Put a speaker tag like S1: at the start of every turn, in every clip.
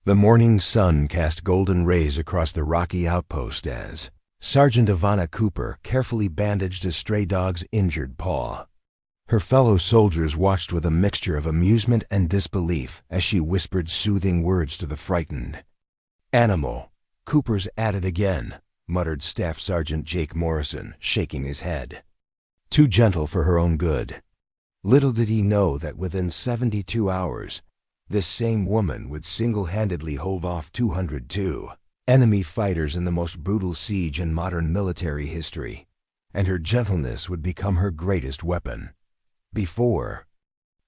S1: The morning sun cast golden rays across the rocky outpost as Sergeant Ivana Cooper carefully bandaged a stray dog's injured paw. Her fellow soldiers watched with a mixture of amusement and disbelief as she whispered soothing words to the frightened. "Animal, Cooper's at it again," muttered Staff Sergeant Jake Morrison, shaking his head. Too gentle for her own good. Little did he know that within 72 hours, this same woman would single-handedly hold off 202 enemy fighters in the most brutal siege in modern military history, and her gentleness would become her greatest weapon. Before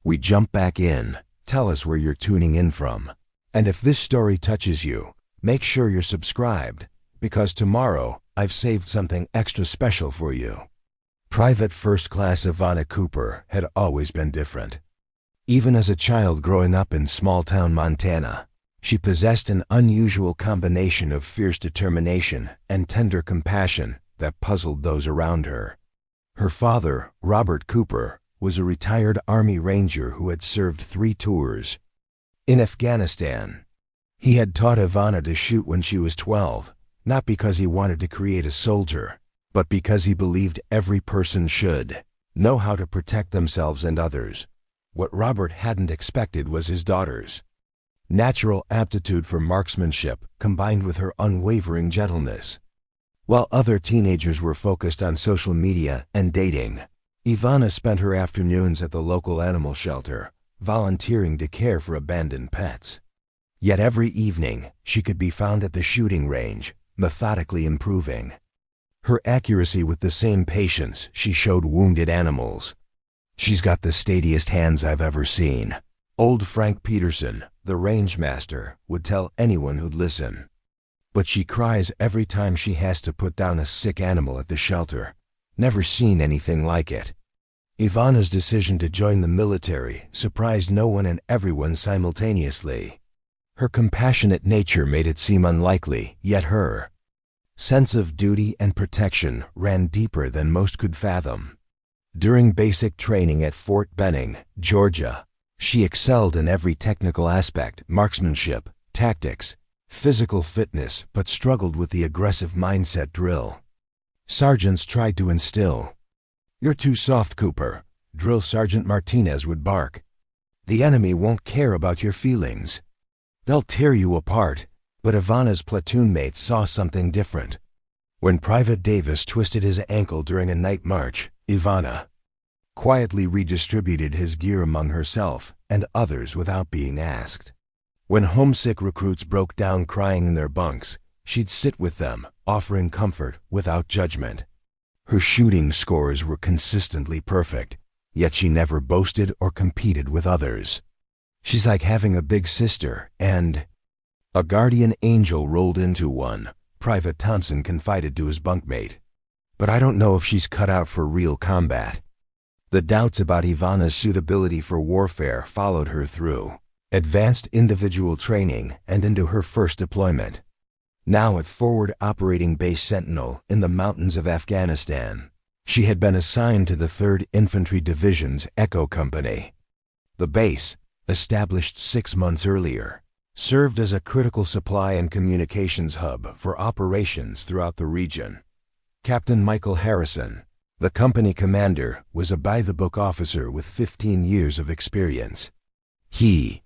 S1: we jump back in, tell us where you're tuning in from. And if this story touches you, make sure you're subscribed, because tomorrow I've saved something extra special for you. Private First Class Ivana Cooper had always been different. Even as a child growing up in small-town Montana, she possessed an unusual combination of fierce determination and tender compassion that puzzled those around her. Her father, Robert Cooper, was a retired Army Ranger who had served 3 tours in Afghanistan. He had taught Ivana to shoot when she was 12, not because he wanted to create a soldier, but because he believed every person should know how to protect themselves and others. What Robert hadn't expected was his daughter's natural aptitude for marksmanship combined with her unwavering gentleness. While other teenagers were focused on social media and dating, Ivana spent her afternoons at the local animal shelter, volunteering to care for abandoned pets. Yet every evening, she could be found at the shooting range, methodically improving her accuracy with the same patience she showed wounded animals. "She's got the steadiest hands I've ever seen," old Frank Peterson, the range master, would tell anyone who'd listen. "But she cries every time she has to put down a sick animal at the shelter. Never seen anything like it." Ivana's decision to join the military surprised no one and everyone simultaneously. Her compassionate nature made it seem unlikely, yet her sense of duty and protection ran deeper than most could fathom. During basic training at Fort Benning, Georgia, she excelled in every technical aspect: marksmanship, tactics, physical fitness, but struggled with the aggressive mindset drill. Sergeants tried to instill. "You're too soft, Cooper," Drill Sergeant Martinez would bark. "The enemy won't care about your feelings. They'll tear you apart." But Ivana's platoon mates saw something different. When Private Davis twisted his ankle during a night march, Ivana quietly redistributed his gear among herself and others without being asked. When homesick recruits broke down crying in their bunks, she'd sit with them, offering comfort without judgment. Her shooting scores were consistently perfect, yet she never boasted or competed with others. "She's like having a big sister and a guardian angel rolled into one," Private Thompson confided to his bunkmate. "But I don't know if she's cut out for real combat." The doubts about Ivana's suitability for warfare followed her through advanced individual training and into her first deployment. Now at Forward Operating Base Sentinel in the mountains of Afghanistan, she had been assigned to the 3rd Infantry Division's Echo Company. The base, established 6 months earlier, served as a critical supply and communications hub for operations throughout the region. Captain Michael Harrison, the company commander, was a by-the-book officer with 15 years of experience. He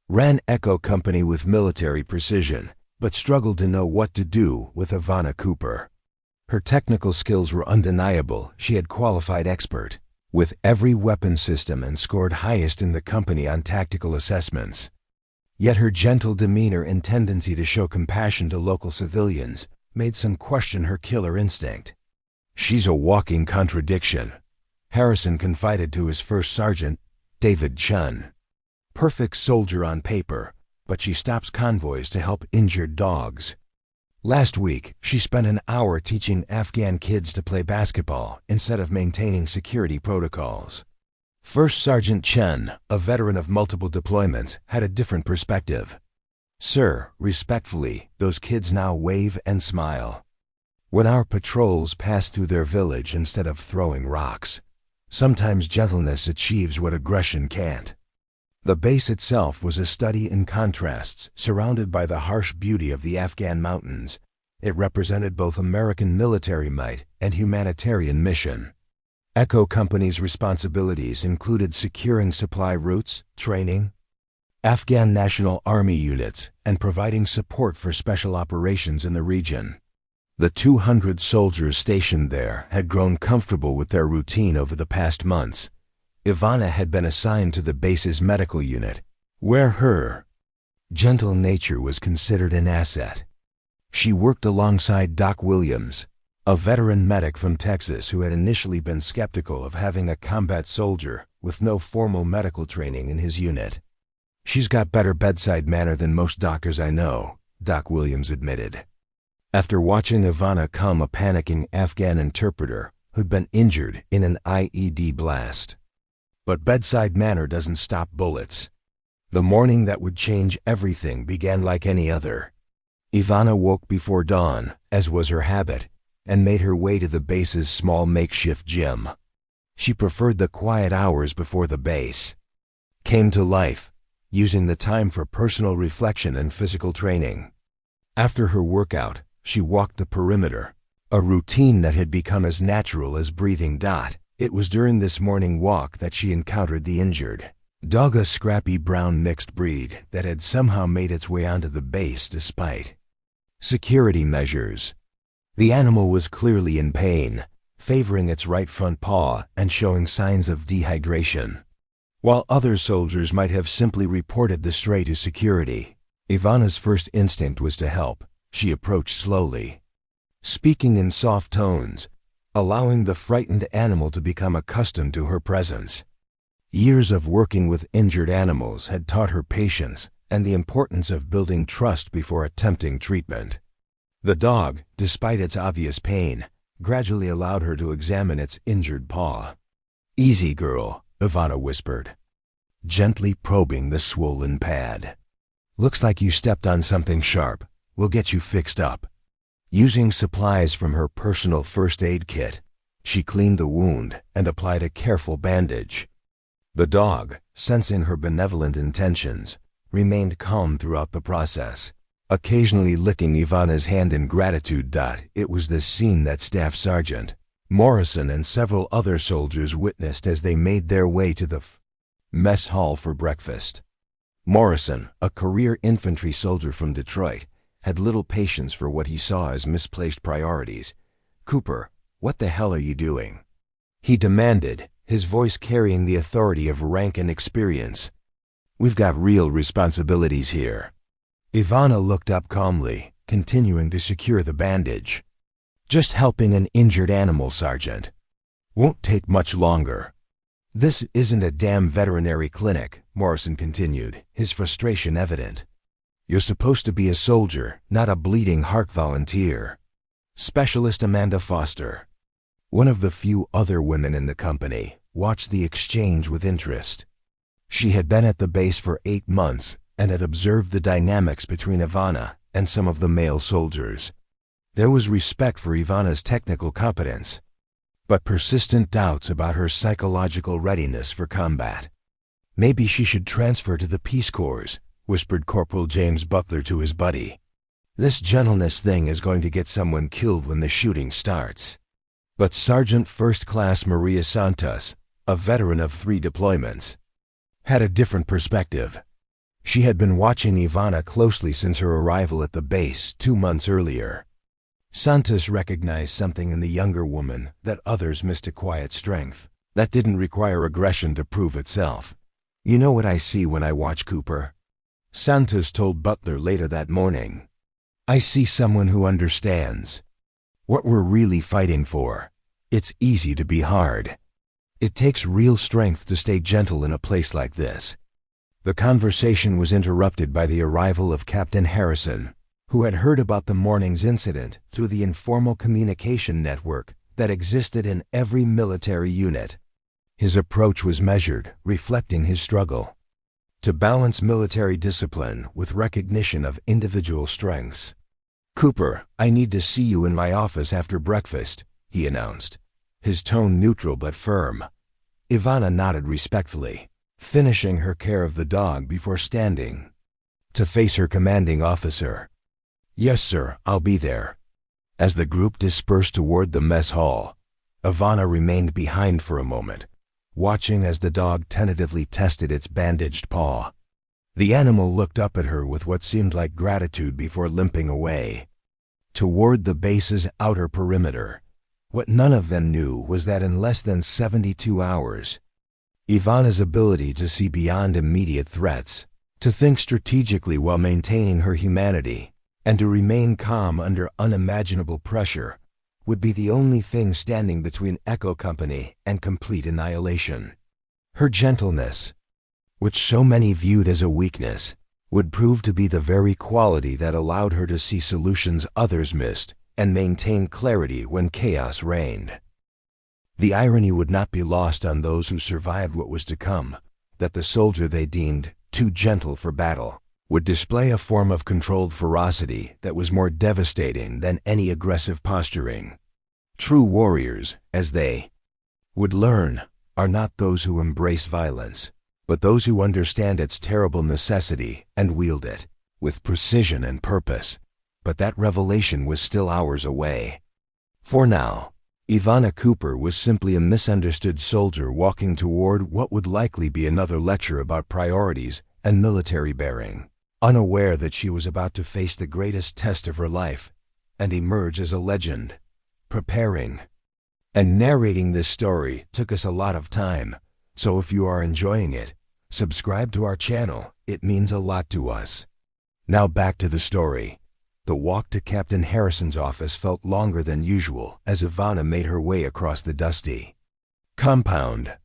S1: ran Echo Company with military precision, but struggled to know what to do with Ivana Cooper. Her technical skills were undeniable. She had qualified expert with every weapon system and scored highest in the company on tactical assessments. Yet her gentle demeanor and tendency to show compassion to local civilians made some question her killer instinct. "She's a walking contradiction," Harrison confided to his first sergeant, David Chun. "Perfect soldier on paper, but she stops convoys to help injured dogs. Last week, she spent an hour teaching Afghan kids to play basketball instead of maintaining security protocols." First Sergeant Chen, a veteran of multiple deployments, had a different perspective. "Sir, respectfully, those kids now wave and smile when our patrols pass through their village instead of throwing rocks. Sometimes gentleness achieves what aggression can't." The base itself was a study in contrasts, surrounded by the harsh beauty of the Afghan mountains. It represented both American military might and humanitarian mission. Echo Company's responsibilities included securing supply routes, training Afghan National Army units, and providing support for special operations in the region. The 200 soldiers stationed there had grown comfortable with their routine over the past months. Ivana had been assigned to the base's medical unit, where her gentle nature was considered an asset. She worked alongside Doc Williams, a veteran medic from Texas who had initially been skeptical of having a combat soldier with no formal medical training in his unit. "She's got better bedside manner than most doctors I know," Doc Williams admitted. After watching Ivana calm a panicking Afghan interpreter who'd been injured in an IED blast. But bedside manner doesn't stop bullets. The morning that would change everything began like any other. Ivana woke before dawn, as was her habit, and made her way to the base's small makeshift gym. She preferred the quiet hours before the base came to life, using the time for personal reflection and physical training. After her workout, she walked the perimeter, a routine that had become as natural as breathing. It was during this morning walk that she encountered the injured dog, a scrappy brown mixed breed that had somehow made its way onto the base despite security measures. The animal was clearly in pain, favoring its right front paw and showing signs of dehydration. While other soldiers might have simply reported the stray to security, Ivana's first instinct was to help. She approached slowly, speaking in soft tones, allowing the frightened animal to become accustomed to her presence. Years of working with injured animals had taught her patience and the importance of building trust before attempting treatment. The dog, despite its obvious pain, gradually allowed her to examine its injured paw. "Easy, girl," Ivana whispered, gently probing the swollen pad. "Looks like you stepped on something sharp. We'll get you fixed up." Using supplies from her personal first aid kit, she cleaned the wound and applied a careful bandage. The dog, sensing her benevolent intentions, remained calm throughout the process, occasionally licking Ivana's hand in gratitude. It was this scene that Staff Sergeant Morrison and several other soldiers witnessed as they made their way to the mess hall for breakfast. Morrison, a career infantry soldier from Detroit, had little patience for what he saw as misplaced priorities. "Cooper, what the hell are you doing?" he demanded, his voice carrying the authority of rank and experience. "We've got real responsibilities here." Ivana looked up calmly, continuing to secure the bandage. "Just helping an injured animal, Sergeant. Won't take much longer." "This isn't a damn veterinary clinic," Morrison continued, his frustration evident. "You're supposed to be a soldier, not a bleeding heart volunteer." Specialist Amanda Foster, one of the few other women in the company, watched the exchange with interest. She had been at the base for 8 months and had observed the dynamics between Ivana and some of the male soldiers. There was respect for Ivana's technical competence, but persistent doubts about her psychological readiness for combat. "Maybe she should transfer to the Peace Corps," whispered Corporal James Butler to his buddy. "This gentleness thing is going to get someone killed when the shooting starts." But Sergeant First Class Maria Santos, a veteran of 3 deployments, had a different perspective. She had been watching Ivana closely since her arrival at the base 2 months earlier. Santos recognized something in the younger woman that others missed: a quiet strength that didn't require aggression to prove itself. "You know what I see when I watch Cooper?" Santos told Butler later that morning. "I see someone who understands what we're really fighting for. It's easy to be hard. It takes real strength to stay gentle in a place like this." The conversation was interrupted by the arrival of Captain Harrison, who had heard about the morning's incident through the informal communication network that existed in every military unit. His approach was measured, reflecting his struggle to balance military discipline with recognition of individual strengths. "Cooper, I need to see you in my office after breakfast," he announced, his tone neutral but firm. Ivana nodded respectfully. finishing her care of the dog before standing to face her commanding officer. "Yes, sir, I'll be there." As the group dispersed toward the mess hall, Ivana remained behind for a moment, watching as the dog tentatively tested its bandaged paw. The animal looked up at her with what seemed like gratitude before limping away toward the base's outer perimeter. What none of them knew was that in less than 72 hours, Ivana's ability to see beyond immediate threats, to think strategically while maintaining her humanity, and to remain calm under unimaginable pressure would be the only thing standing between Echo Company and complete annihilation. Her gentleness, which so many viewed as a weakness, would prove to be the very quality that allowed her to see solutions others missed and maintain clarity when chaos reigned. The irony would not be lost on those who survived what was to come, that the soldier they deemed too gentle for battle would display a form of controlled ferocity that was more devastating than any aggressive posturing. True warriors, as they would learn, are not those who embrace violence, but those who understand its terrible necessity and wield it with precision and purpose. But that revelation was still hours away. For now, Ivana Cooper was simply a misunderstood soldier walking toward what would likely be another lecture about priorities and military bearing, unaware that she was about to face the greatest test of her life and emerge as a legend. Preparing and narrating this story took us a lot of time, so if you are enjoying it, subscribe to our channel. It means a lot to us. Now back to the story. The walk to Captain Harrison's office felt longer than usual as Ivana made her way across the dusty compound.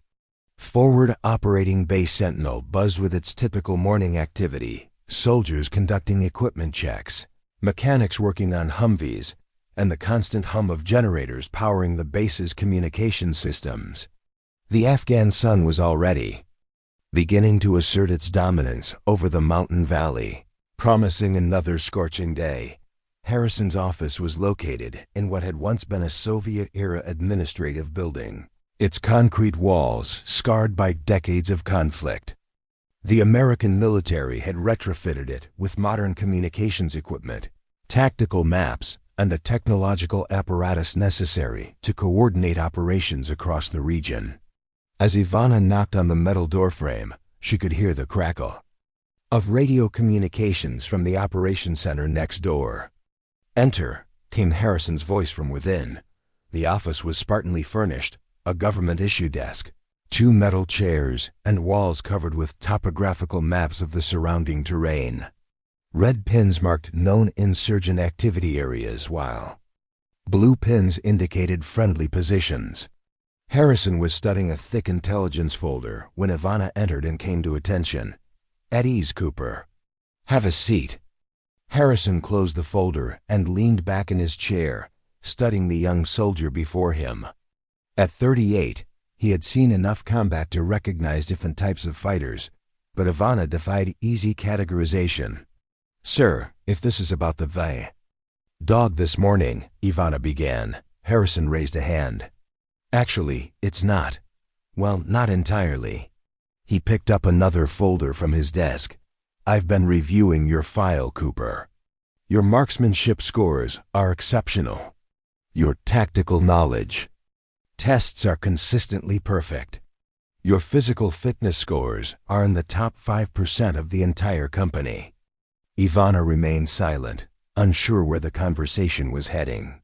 S1: Forward Operating Base Sentinel buzzed with its typical morning activity, soldiers conducting equipment checks, mechanics working on Humvees, and the constant hum of generators powering the base's communication systems. The Afghan sun was already beginning to assert its dominance over the mountain valley, promising another scorching day. Harrison's office was located in what had once been a Soviet-era administrative building, its concrete walls scarred by decades of conflict. The American military had retrofitted it with modern communications equipment, tactical maps, and the technological apparatus necessary to coordinate operations across the region. As Ivana knocked on the metal doorframe, she could hear the crackle of radio communications from the operations center next door. "Enter," came Harrison's voice from within. The office was spartanly furnished, a government-issue desk, 2 metal chairs, and walls covered with topographical maps of the surrounding terrain. Red pins marked known insurgent activity areas, while blue pins indicated friendly positions. Harrison was studying a thick intelligence folder when Ivana entered and came to attention. "At ease, Cooper. Have a seat." Harrison closed the folder and leaned back in his chair, studying the young soldier before him. At 38, he had seen enough combat to recognize different types of fighters, but Ivana defied easy categorization. "Sir, if this is about the dog this morning," Ivana began. Harrison raised a hand. "Actually, it's not. Well, not entirely." He picked up another folder from his desk. "I've been reviewing your file, Cooper. Your marksmanship scores are exceptional. Your tactical knowledge tests are consistently perfect. Your physical fitness scores are in the top 5% of the entire company." Ivana remained silent, unsure where the conversation was heading.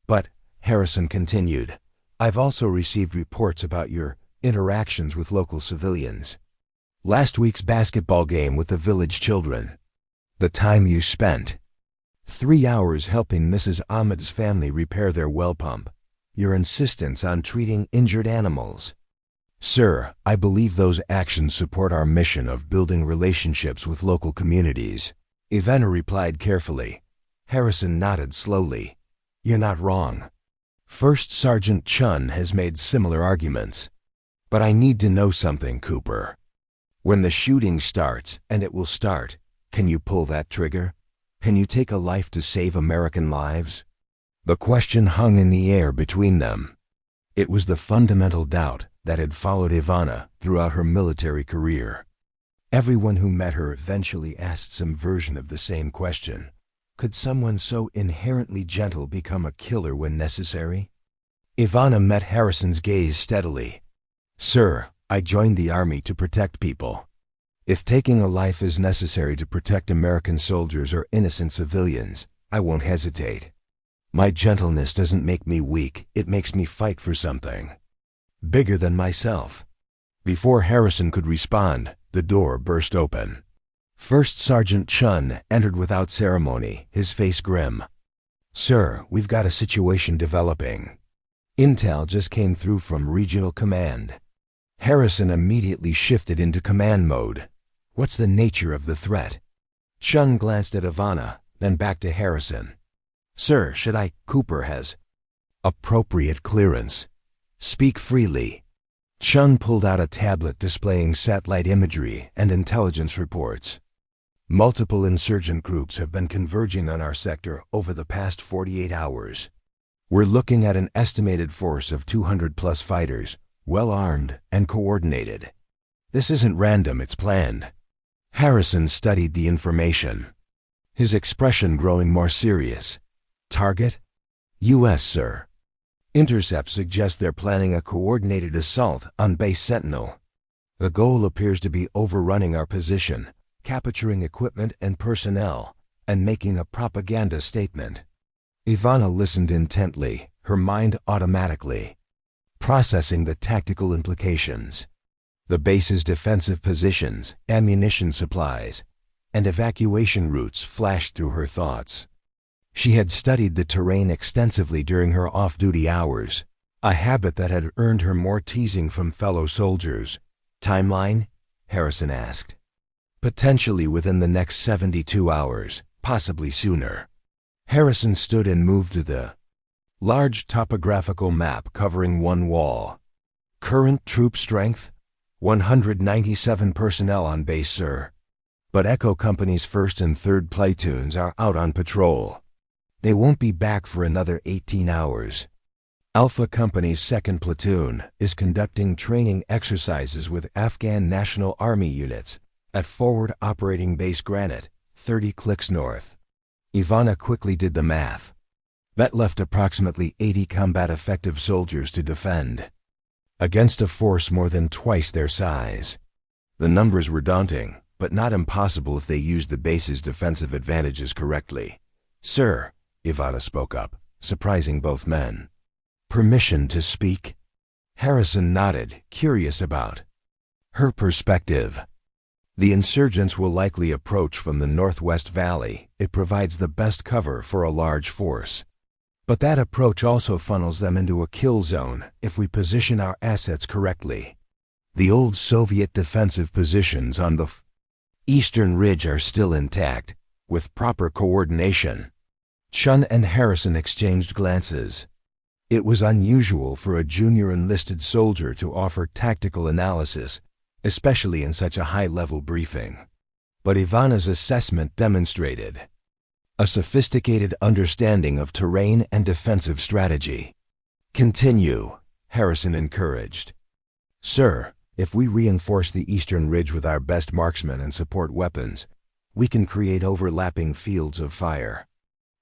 S1: "But," Harrison continued, "I've also received reports about your interactions with local civilians. Last week's basketball game with the village children. The time you spent 3 hours helping Mrs. Ahmed's family repair their well pump. Your insistence on treating injured animals. Sir, I believe those actions support our mission of building relationships with local communities." Ivana replied carefully. Harrison nodded slowly. "You're not wrong. First Sergeant Chun has made similar arguments. But I need to know something, Cooper. When the shooting starts, and it will start, can you pull that trigger? Can you take a life to save American lives?" The question hung in the air between them. It was the fundamental doubt that had followed Ivana throughout her military career. Everyone who met her eventually asked some version of the same question. Could someone so inherently gentle become a killer when necessary? Ivana met Harrison's gaze steadily. "Sir, I joined the Army to protect people. If taking a life is necessary to protect American soldiers or innocent civilians, I won't hesitate. My gentleness doesn't make me weak, it makes me fight for something bigger than myself." Before Harrison could respond, the door burst open. First Sergeant Chun entered without ceremony, his face grim. "Sir, we've got a situation developing. Intel just came through from Regional Command." Harrison immediately shifted into command mode. "What's the nature of the threat?" Chun glanced at Ivana, then back to Harrison. "Sir, should I? Cooper has appropriate clearance. Speak freely." Chun pulled out a tablet displaying satellite imagery and intelligence reports. "Multiple insurgent groups have been converging on our sector over the past 48 hours. We're looking at an estimated force of 200+ fighters, well-armed and coordinated. This isn't random, it's planned." Harrison studied the information, his expression growing more serious. "Target?" "U.S., sir. Intercept suggests they're planning a coordinated assault on Base Sentinel. The goal appears to be overrunning our position, capturing equipment and personnel, and making a propaganda statement." Ivana listened intently, her mind automatically processing the tactical implications. The base's defensive positions, ammunition supplies, and evacuation routes flashed through her thoughts. She had studied the terrain extensively during her off-duty hours, a habit that had earned her more teasing from fellow soldiers. "Timeline?" Harrison asked. "Potentially within the next 72 hours, possibly sooner." Harrison stood and moved to the large topographical map covering one wall. "Current troop strength? 197 personnel on base, sir. But Echo Company's 1st and 3rd platoons are out on patrol. They won't be back for another 18 hours. Alpha Company's 2nd platoon is conducting training exercises with Afghan National Army units at Forward Operating Base Granite, 30 clicks north." Ivana quickly did the math. That left approximately 80 combat-effective soldiers to defend, against a force more than twice their size. The numbers were daunting, but not impossible if they used the base's defensive advantages correctly. "Sir," Ivana spoke up, surprising both men. "Permission to speak?" Harrison nodded, curious about her perspective. "The insurgents will likely approach from the Northwest Valley. It provides the best cover for a large force. But that approach also funnels them into a kill zone if we position our assets correctly. The old Soviet defensive positions on the eastern ridge are still intact, with proper coordination." Chun and Harrison exchanged glances. It was unusual for a junior enlisted soldier to offer tactical analysis, especially in such a high-level briefing. But Ivana's assessment demonstrated a sophisticated understanding of terrain and defensive strategy. "Continue," Harrison encouraged. "Sir, if we reinforce the eastern ridge with our best marksmen and support weapons, we can create overlapping fields of fire.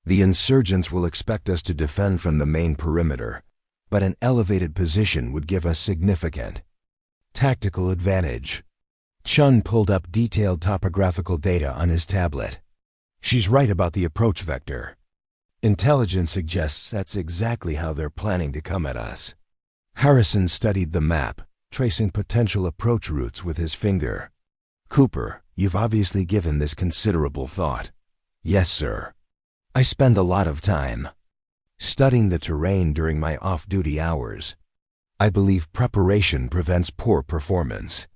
S1: The insurgents will expect us to defend from the main perimeter, but an elevated position would give us significant tactical advantage." Chun pulled up detailed topographical data on his tablet. "She's right about the approach vector. Intelligence suggests that's exactly how they're planning to come at us." Harrison studied the map, tracing potential approach routes with his finger. "Cooper, you've obviously given this considerable thought." "Yes, sir. I spend a lot of time studying the terrain during my off-duty hours. I believe preparation prevents poor performance."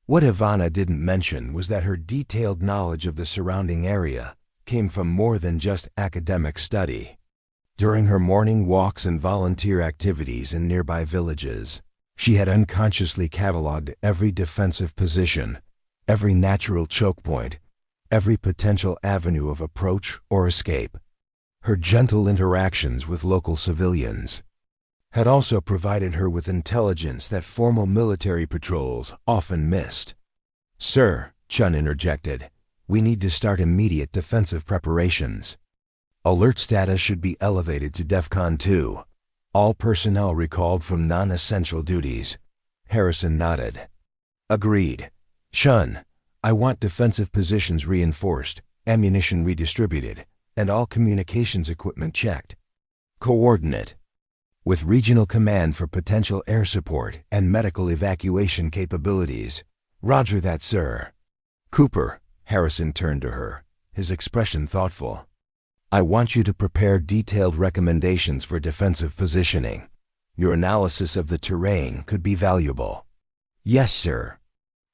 S1: What Ivana didn't mention was that her detailed knowledge of the surrounding area came from more than just academic study. During her morning walks and volunteer activities in nearby villages, she had unconsciously cataloged every defensive position, every natural choke point, every potential avenue of approach or escape. Her gentle interactions with local civilians, had also provided her with intelligence that formal military patrols often missed. "Sir," Chun interjected, "we need to start immediate defensive preparations. Alert status should be elevated to DEFCON 2. All personnel recalled from non-essential duties." Harrison nodded. "Agreed. Chun, I want defensive positions reinforced, ammunition redistributed, and all communications equipment checked. Coordinate. With regional command for potential air support and medical evacuation capabilities." "Roger that, sir." "Cooper," Harrison turned to her, his expression thoughtful. "I want you to prepare detailed recommendations for defensive positioning. Your analysis of the terrain could be valuable." "Yes, sir."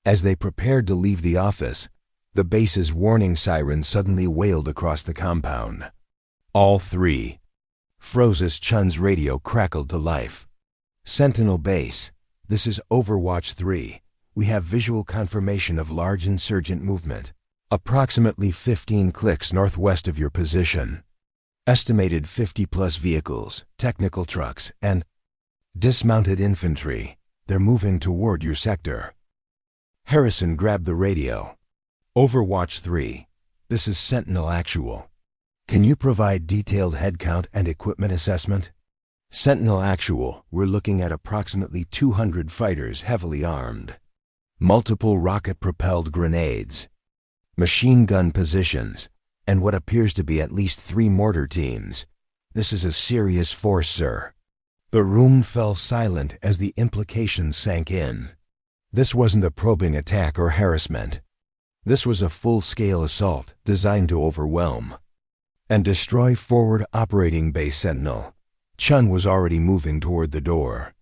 S1: As they prepared to leave the office, the base's warning siren suddenly wailed across the compound. All three froze as Chun's radio crackled to life. "Sentinel Base, this is Overwatch 3. We have visual confirmation of large insurgent movement. Approximately 15 clicks northwest of your position. Estimated 50-plus vehicles, technical trucks, and dismounted infantry. They're moving toward your sector." Harrison grabbed the radio. "Overwatch 3, this is Sentinel Actual. Can you provide detailed headcount and equipment assessment?" "Sentinel Actual, we're looking at approximately 200 fighters heavily armed. Multiple rocket-propelled grenades, machine gun positions, and what appears to be at least 3 mortar teams. This is a serious force, sir." The room fell silent as the implications sank in. This wasn't a probing attack or harassment. This was a full-scale assault designed to overwhelm and destroy forward operating base Sentinel. Chun was already moving toward the door.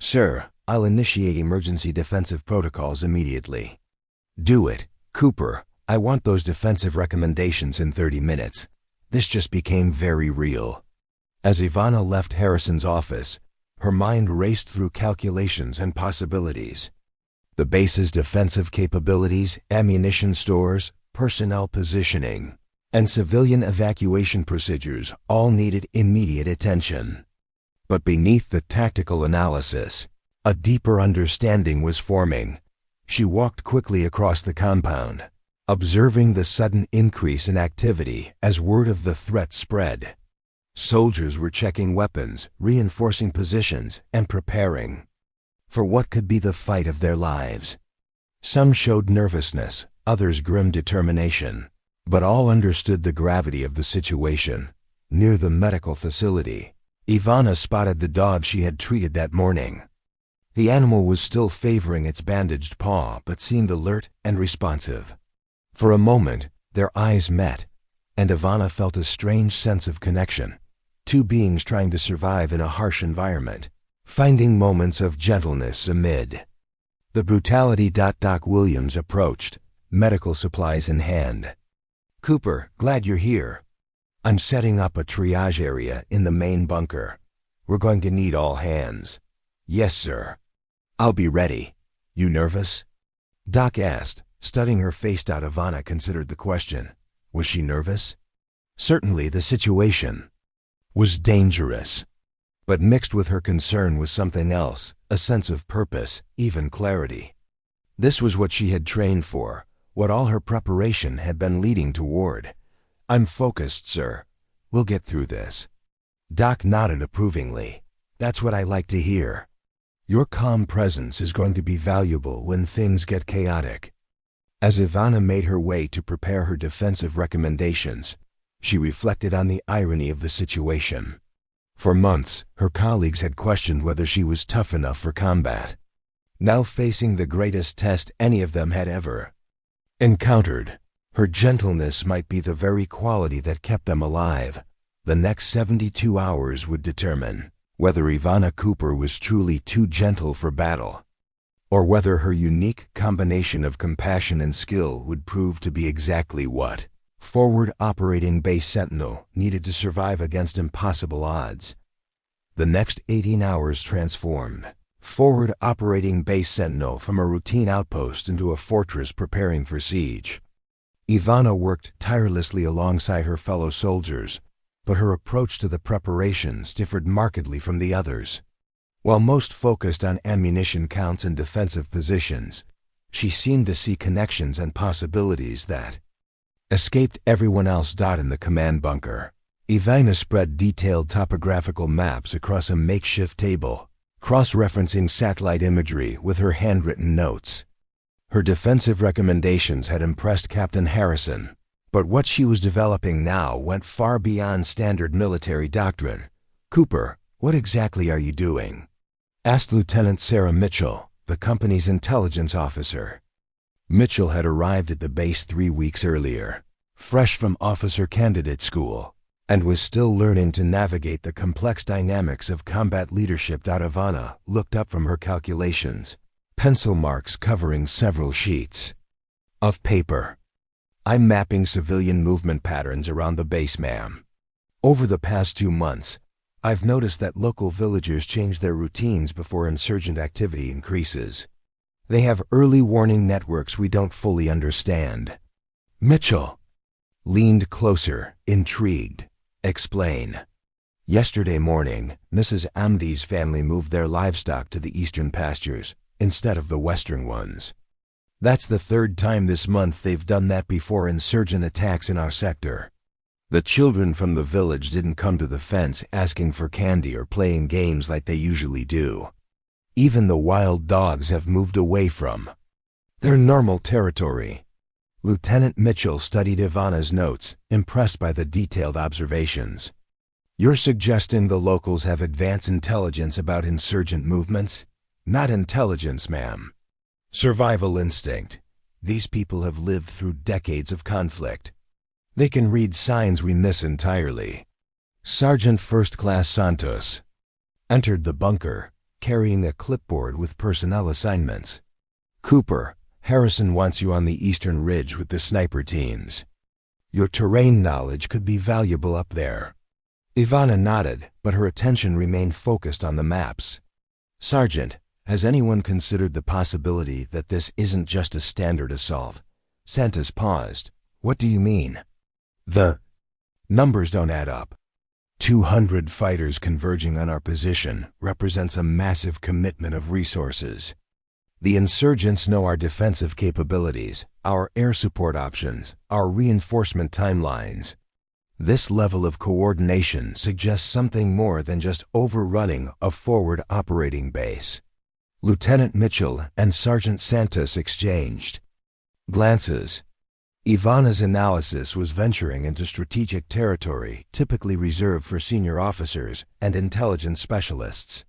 S1: "Sir, I'll initiate emergency defensive protocols immediately." "Do it. Cooper, I want those defensive recommendations in 30 minutes. This just became very real." As Ivana left Harrison's office, her mind raced through calculations and possibilities. The base's defensive capabilities, ammunition stores, personnel positioning, and civilian evacuation procedures all needed immediate attention. But beneath the tactical analysis, a deeper understanding was forming. She walked quickly across the compound, observing the sudden increase in activity as word of the threat spread. Soldiers were checking weapons, reinforcing positions, and preparing for what could be the fight of their lives. Some showed nervousness, others grim determination, but all understood the gravity of the situation. Near the medical facility, Ivana spotted the dog she had treated that morning. The animal was still favoring its bandaged paw, but seemed alert and responsive. For a moment, their eyes met, and Ivana felt a strange sense of connection. Two beings trying to survive in a harsh environment, finding moments of gentleness amid the brutality. Doc Williams approached, medical supplies in hand. "Cooper, glad you're here. I'm setting up a triage area in the main bunker. We're going to need all hands." "Yes, sir." "I'll be ready. You nervous?" Doc asked, studying her face. Ivana considered the question. Was she nervous? Certainly the situation was dangerous. But mixed with her concern was something else, a sense of purpose, even clarity. This was what she had trained for, what all her preparation had been leading toward. "I'm focused, sir. We'll get through this." Doc nodded approvingly. "That's what I like to hear. Your calm presence is going to be valuable when things get chaotic." As Ivana made her way to prepare her defensive recommendations, she reflected on the irony of the situation. For months, her colleagues had questioned whether she was tough enough for combat. Now facing the greatest test any of them had ever encountered, her gentleness might be the very quality that kept them alive. The next 72 hours would determine whether Ivana Cooper was truly too gentle for battle, or whether her unique combination of compassion and skill would prove to be exactly what forward operating base Sentinel needed to survive against impossible odds. The next 18 hours transformed forward operating base Sentinel from a routine outpost into a fortress preparing for siege. Ivana worked tirelessly alongside her fellow soldiers, but her approach to the preparations differed markedly from the others. While most focused on ammunition counts and defensive positions, she seemed to see connections and possibilities that escaped everyone else. In the command bunker, Ivana spread detailed topographical maps across a makeshift table, cross-referencing satellite imagery with her handwritten notes. Her defensive recommendations had impressed Captain Harrison, but what she was developing now went far beyond standard military doctrine. "Cooper, what exactly are you doing?" asked Lieutenant Sarah Mitchell, the company's intelligence officer. Mitchell had arrived at the base 3 weeks earlier, fresh from officer candidate school, and was still learning to navigate the complex dynamics of combat leadership. Ivana looked up from her calculations, pencil marks covering several sheets of paper. "I'm mapping civilian movement patterns around the base, ma'am. Over the past 2 months, I've noticed that local villagers change their routines before insurgent activity increases. They have early warning networks we don't fully understand." Mitchell leaned closer, intrigued. "Explain." "Yesterday morning, Mrs. Amdi's family moved their livestock to the eastern pastures instead of the western ones. That's the 3rd time this month they've done that before insurgent attacks in our sector. The children from the village didn't come to the fence asking for candy or playing games like they usually do. Even the wild dogs have moved away from their normal territory." Lieutenant Mitchell studied Ivana's notes, impressed by the detailed observations. "You're suggesting the locals have advanced intelligence about insurgent movements?" "Not intelligence, ma'am. Survival instinct. These people have lived through decades of conflict. They can read signs we miss entirely." Sergeant First Class Santos entered the bunker, carrying a clipboard with personnel assignments. "Cooper, Harrison wants you on the eastern ridge with the sniper teams. Your terrain knowledge could be valuable up there." Ivana nodded, but her attention remained focused on the maps. "Sergeant, has anyone considered the possibility that this isn't just a standard assault?" Santos paused. "What do you mean?" "The numbers don't add up. 200 fighters converging on our position represents a massive commitment of resources. The insurgents know our defensive capabilities, our air support options, our reinforcement timelines. This level of coordination suggests something more than just overrunning a forward operating base." Lieutenant Mitchell and Sergeant Santos exchanged glances. Ivana's analysis was venturing into strategic territory typically reserved for senior officers and intelligence specialists.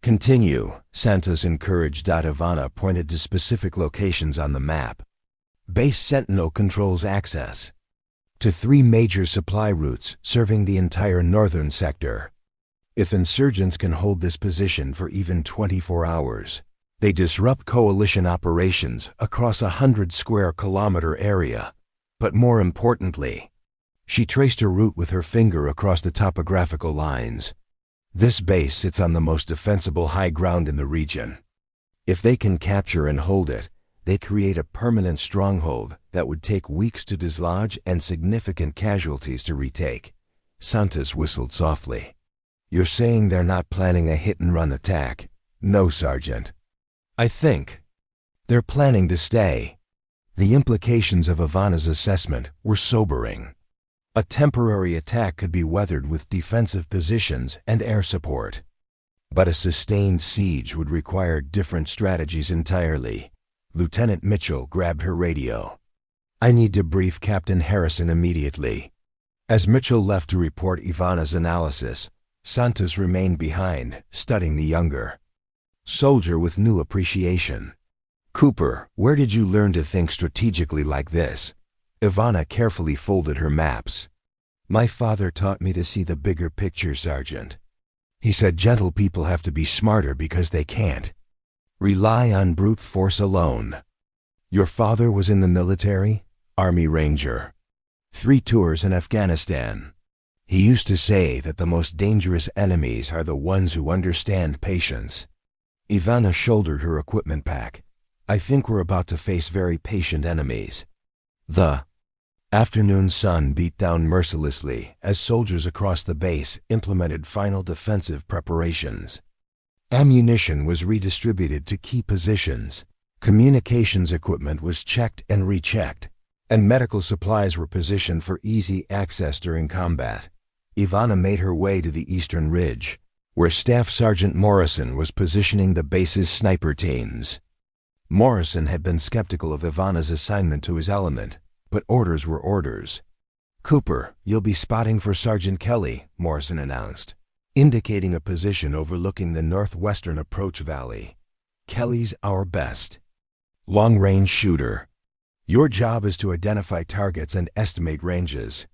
S1: "Continue," Santos encouraged. Ivana pointed to specific locations on the map. "Base Sentinel controls access to 3 major supply routes serving the entire northern sector. If insurgents can hold this position for even 24 hours, they disrupt coalition operations across a 100-square-kilometer area. But more importantly," she traced her route with her finger across the topographical lines, "this base sits on the most defensible high ground in the region. If they can capture and hold it, they create a permanent stronghold that would take weeks to dislodge and significant casualties to retake." Santos whistled softly. "You're saying they're not planning a hit-and-run attack?" "No, Sergeant. I think they're planning to stay." The implications of Ivana's assessment were sobering. A temporary attack could be weathered with defensive positions and air support. But a sustained siege would require different strategies entirely. Lieutenant Mitchell grabbed her radio. "I need to brief Captain Harrison immediately." As Mitchell left to report Ivana's analysis, Santos remained behind, studying the younger soldier with new appreciation. "Cooper, where did you learn to think strategically like this?" Ivana carefully folded her maps. "My father taught me to see the bigger picture, Sergeant. He said gentle people have to be smarter because they can't rely on brute force alone." "Your father was in the military?" "Army Ranger. 3 tours in Afghanistan. He used to say that the most dangerous enemies are the ones who understand patience." Ivana shouldered her equipment pack. "I think we're about to face very patient enemies." The afternoon sun beat down mercilessly as soldiers across the base implemented final defensive preparations. Ammunition was redistributed to key positions, communications equipment was checked and rechecked, and medical supplies were positioned for easy access during combat. Ivana made her way to the eastern ridge, where Staff Sergeant Morrison was positioning the base's sniper teams. Morrison had been skeptical of Ivana's assignment to his element, but orders were orders. "Cooper, you'll be spotting for Sergeant Kelly," Morrison announced, indicating a position overlooking the northwestern approach valley. "Kelly's our best long-range shooter. Your job is to identify targets and estimate ranges."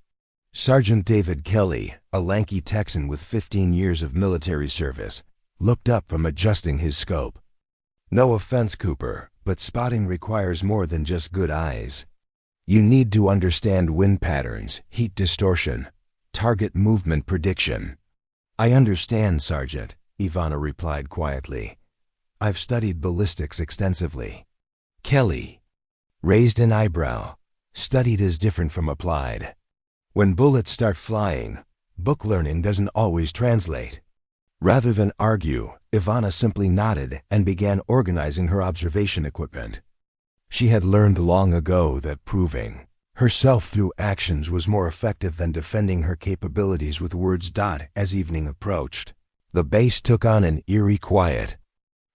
S1: Sergeant David Kelly, a lanky Texan with 15 years of military service, looked up from adjusting his scope. "No offense, Cooper, but spotting requires more than just good eyes. You need to understand wind patterns, heat distortion, target movement prediction." "I understand, Sergeant," Ivana replied quietly. "I've studied ballistics extensively." Kelly raised an eyebrow. "Studied is different from applied. When bullets start flying, book learning doesn't always translate." Rather than argue, Ivana simply nodded and began organizing her observation equipment. She had learned long ago that proving herself through actions was more effective than defending her capabilities with words. As evening approached, the base took on an eerie quiet.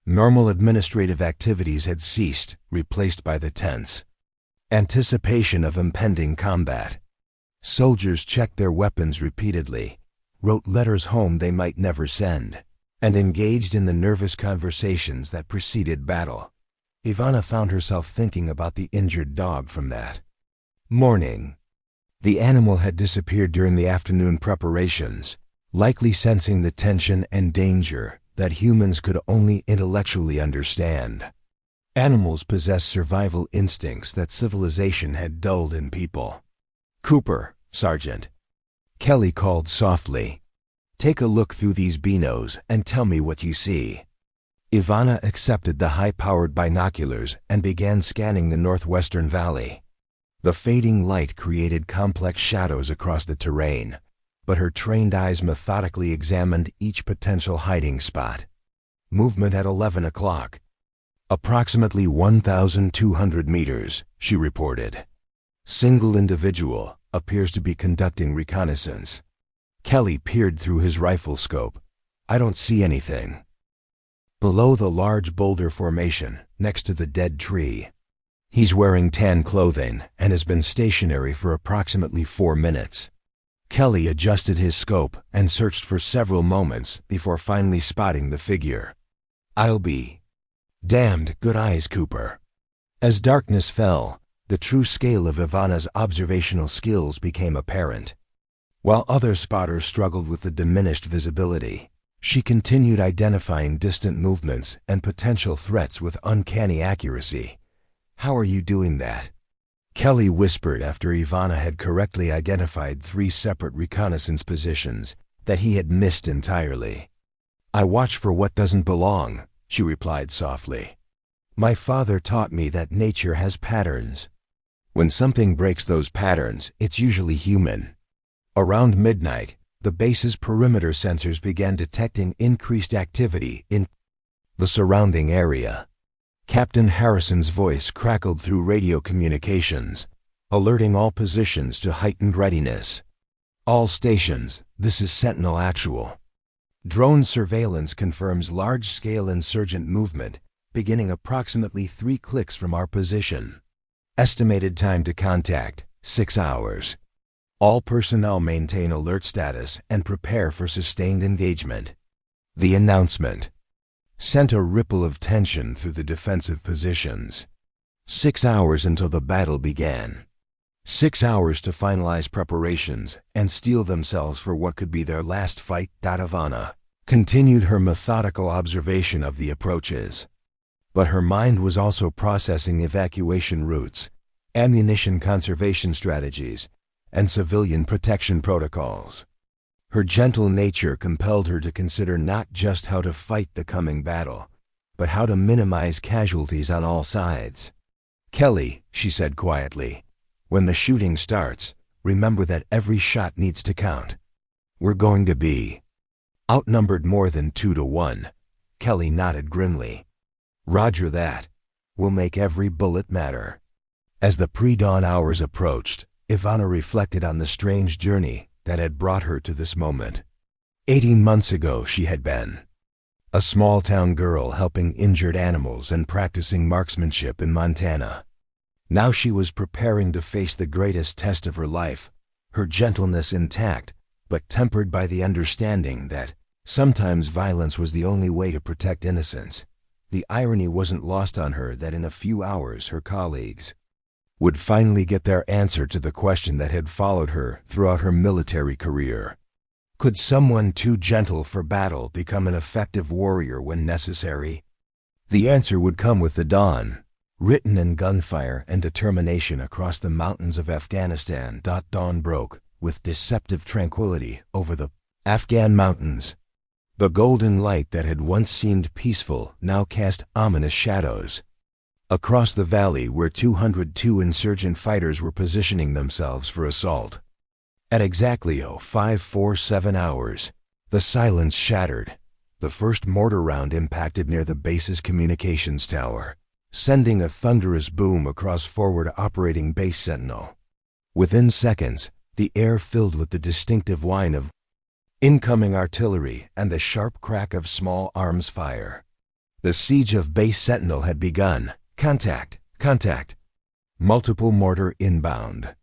S1: Normal administrative activities had ceased, replaced by the tense anticipation of impending combat. Soldiers checked their weapons repeatedly, wrote letters home they might never send, and engaged in the nervous conversations that preceded battle. Ivana found herself thinking about the injured dog from that morning. The animal had disappeared during the afternoon preparations, likely sensing the tension and danger that humans could only intellectually understand. Animals possess survival instincts that civilization had dulled in people. "Cooper, Sergeant," Kelly called softly. "Take a look through these binos and tell me what you see." Ivana accepted the high-powered binoculars and began scanning the northwestern valley. The fading light created complex shadows across the terrain, but her trained eyes methodically examined each potential hiding spot. "Movement at 11 o'clock. Approximately 1,200 meters, she reported. "Single individual, appears to be conducting reconnaissance." Kelly peered through his rifle scope. "I don't see anything." "Below the large boulder formation, next to the dead tree. He's wearing tan clothing and has been stationary for approximately 4 minutes. Kelly adjusted his scope and searched for several moments before finally spotting the figure. "I'll be damned good eyes, Cooper." As darkness fell, the true scale of Ivana's observational skills became apparent. While other spotters struggled with the diminished visibility, she continued identifying distant movements and potential threats with uncanny accuracy. "How are you doing that?" Kelly whispered after Ivana had correctly identified 3 separate reconnaissance positions that he had missed entirely. "I watch for what doesn't belong," she replied softly. "My father taught me that nature has patterns. When something breaks those patterns, it's usually human." Around midnight, the base's perimeter sensors began detecting increased activity in the surrounding area. Captain Harrison's voice crackled through radio communications, alerting all positions to heightened readiness. "All stations, this is Sentinel Actual. Drone surveillance confirms large-scale insurgent movement, beginning approximately 3 clicks from our position. Estimated time to contact, 6 hours. All personnel maintain alert status and prepare for sustained engagement." The announcement sent a ripple of tension through the defensive positions. 6 hours until the battle began. 6 hours to finalize preparations and steel themselves for what could be their last fight. Ivana continued her methodical observation of the approaches. But her mind was also processing evacuation routes, ammunition conservation strategies, and civilian protection protocols. Her gentle nature compelled her to consider not just how to fight the coming battle, but how to minimize casualties on all sides. "Kelly," she said quietly, "when the shooting starts, remember that every shot needs to count. We're going to be outnumbered more than 2 to 1. Kelly nodded grimly. Roger that. We'll make every bullet matter. As the pre-dawn hours approached, Ivana reflected on the strange journey that had brought her to this moment. 18 months ago she had been a small-town girl helping injured animals and practicing marksmanship in Montana. Now she was preparing to face the greatest test of her life, her gentleness intact, but tempered by the understanding that sometimes violence was the only way to protect innocence. The irony wasn't lost on her that in a few hours her colleagues would finally get their answer to the question that had followed her throughout her military career. Could someone too gentle for battle become an effective warrior when necessary? The answer would come with the dawn, written in gunfire and determination across the mountains of Afghanistan. Dawn broke with deceptive tranquility over the Afghan mountains. The golden light that had once seemed peaceful now cast ominous shadows. Across the valley where 202 insurgent fighters were positioning themselves for assault. At exactly 0547 hours, the silence shattered. The first mortar round impacted near the base's communications tower, sending a thunderous boom across forward operating base Sentinel. Within seconds, the air filled with the distinctive whine of incoming artillery and the sharp crack of small arms fire. The siege of base Sentinel had begun. Contact! Contact! Multiple mortar inbound.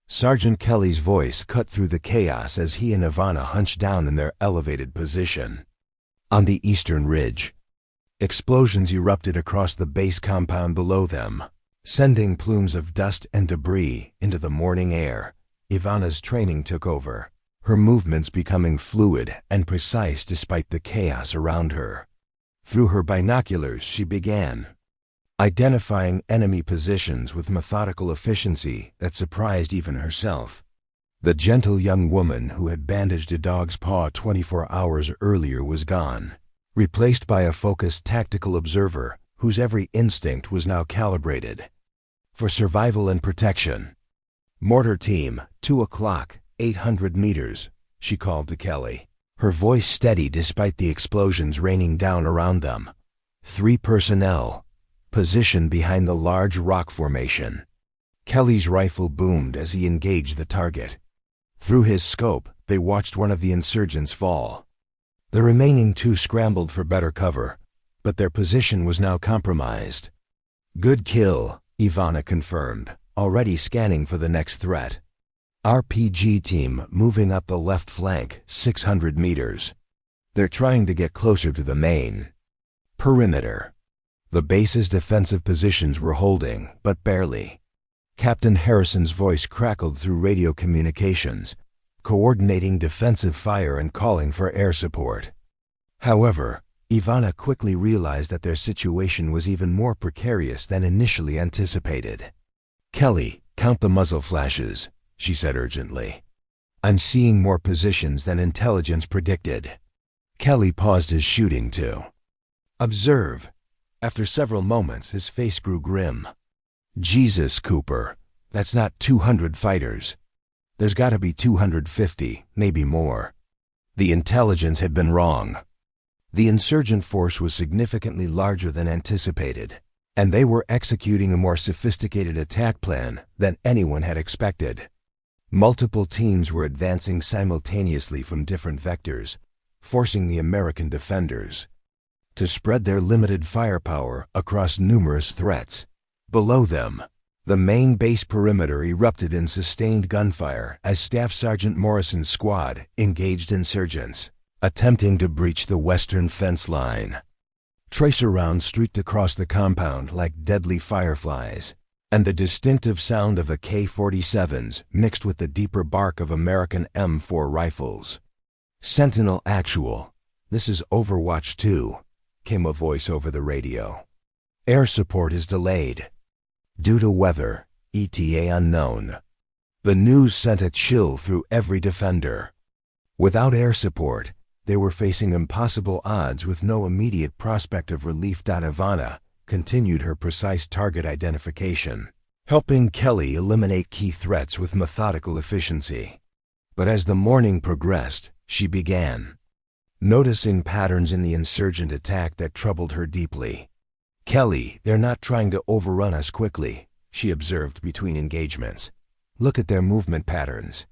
S1: Sergeant Kelly's voice cut through the chaos as he and Ivana hunched down in their elevated position. On the eastern ridge, explosions erupted across the base compound below them, sending plumes of dust and debris into the morning air. Ivana's training took over, her movements becoming fluid and precise despite the chaos around her. Through her binoculars, she began identifying enemy positions with methodical efficiency that surprised even herself. The gentle young woman who had bandaged a dog's paw 24 hours earlier was gone, replaced by a focused tactical observer whose every instinct was now calibrated for survival and protection. "Mortar team, 2 o'clock, 800 meters, she called to Kelly, her voice steady despite the explosions raining down around them. 3 personnel, positioned behind the large rock formation. Kelly's rifle boomed as he engaged the target. Through his scope, they watched one of the insurgents fall. The remaining 2 scrambled for better cover, but their position was now compromised. "Good kill," Ivana confirmed, already scanning for the next threat. "RPG team moving up the left flank, 600 meters. They're trying to get closer to the main perimeter." The base's defensive positions were holding, but barely. Captain Harrison's voice crackled through radio communications, coordinating defensive fire and calling for air support. However, Ivana quickly realized that their situation was even more precarious than initially anticipated. "Kelly, count the muzzle flashes," she said urgently. "I'm seeing more positions than intelligence predicted." Kelly paused his shooting to observe. After several moments, his face grew grim. "Jesus, Cooper, that's not 200 fighters. There's got to be 250, maybe more." The intelligence had been wrong. The insurgent force was significantly larger than anticipated, and they were executing a more sophisticated attack plan than anyone had expected. Multiple teams were advancing simultaneously from different vectors, forcing the American defenders to spread their limited firepower across numerous threats. Below them, the main base perimeter erupted in sustained gunfire as Staff Sergeant Morrison's squad engaged insurgents, attempting to breach the western fence line. Tracer rounds streaked across the compound like deadly fireflies, and the distinctive sound of AK-47s mixed with the deeper bark of American M4 rifles. "Sentinel Actual, this is Overwatch 2, came a voice over the radio. "Air support is delayed. Due to weather, ETA unknown." The news sent a chill through every defender. Without air support, they were facing impossible odds with no immediate prospect of relief. Ivana continued her precise target identification, helping Kelly eliminate key threats with methodical efficiency. But as the morning progressed, she began noticing patterns in the insurgent attack that troubled her deeply. "Kelly, they're not trying to overrun us quickly," she observed between engagements. "Look at their movement patterns.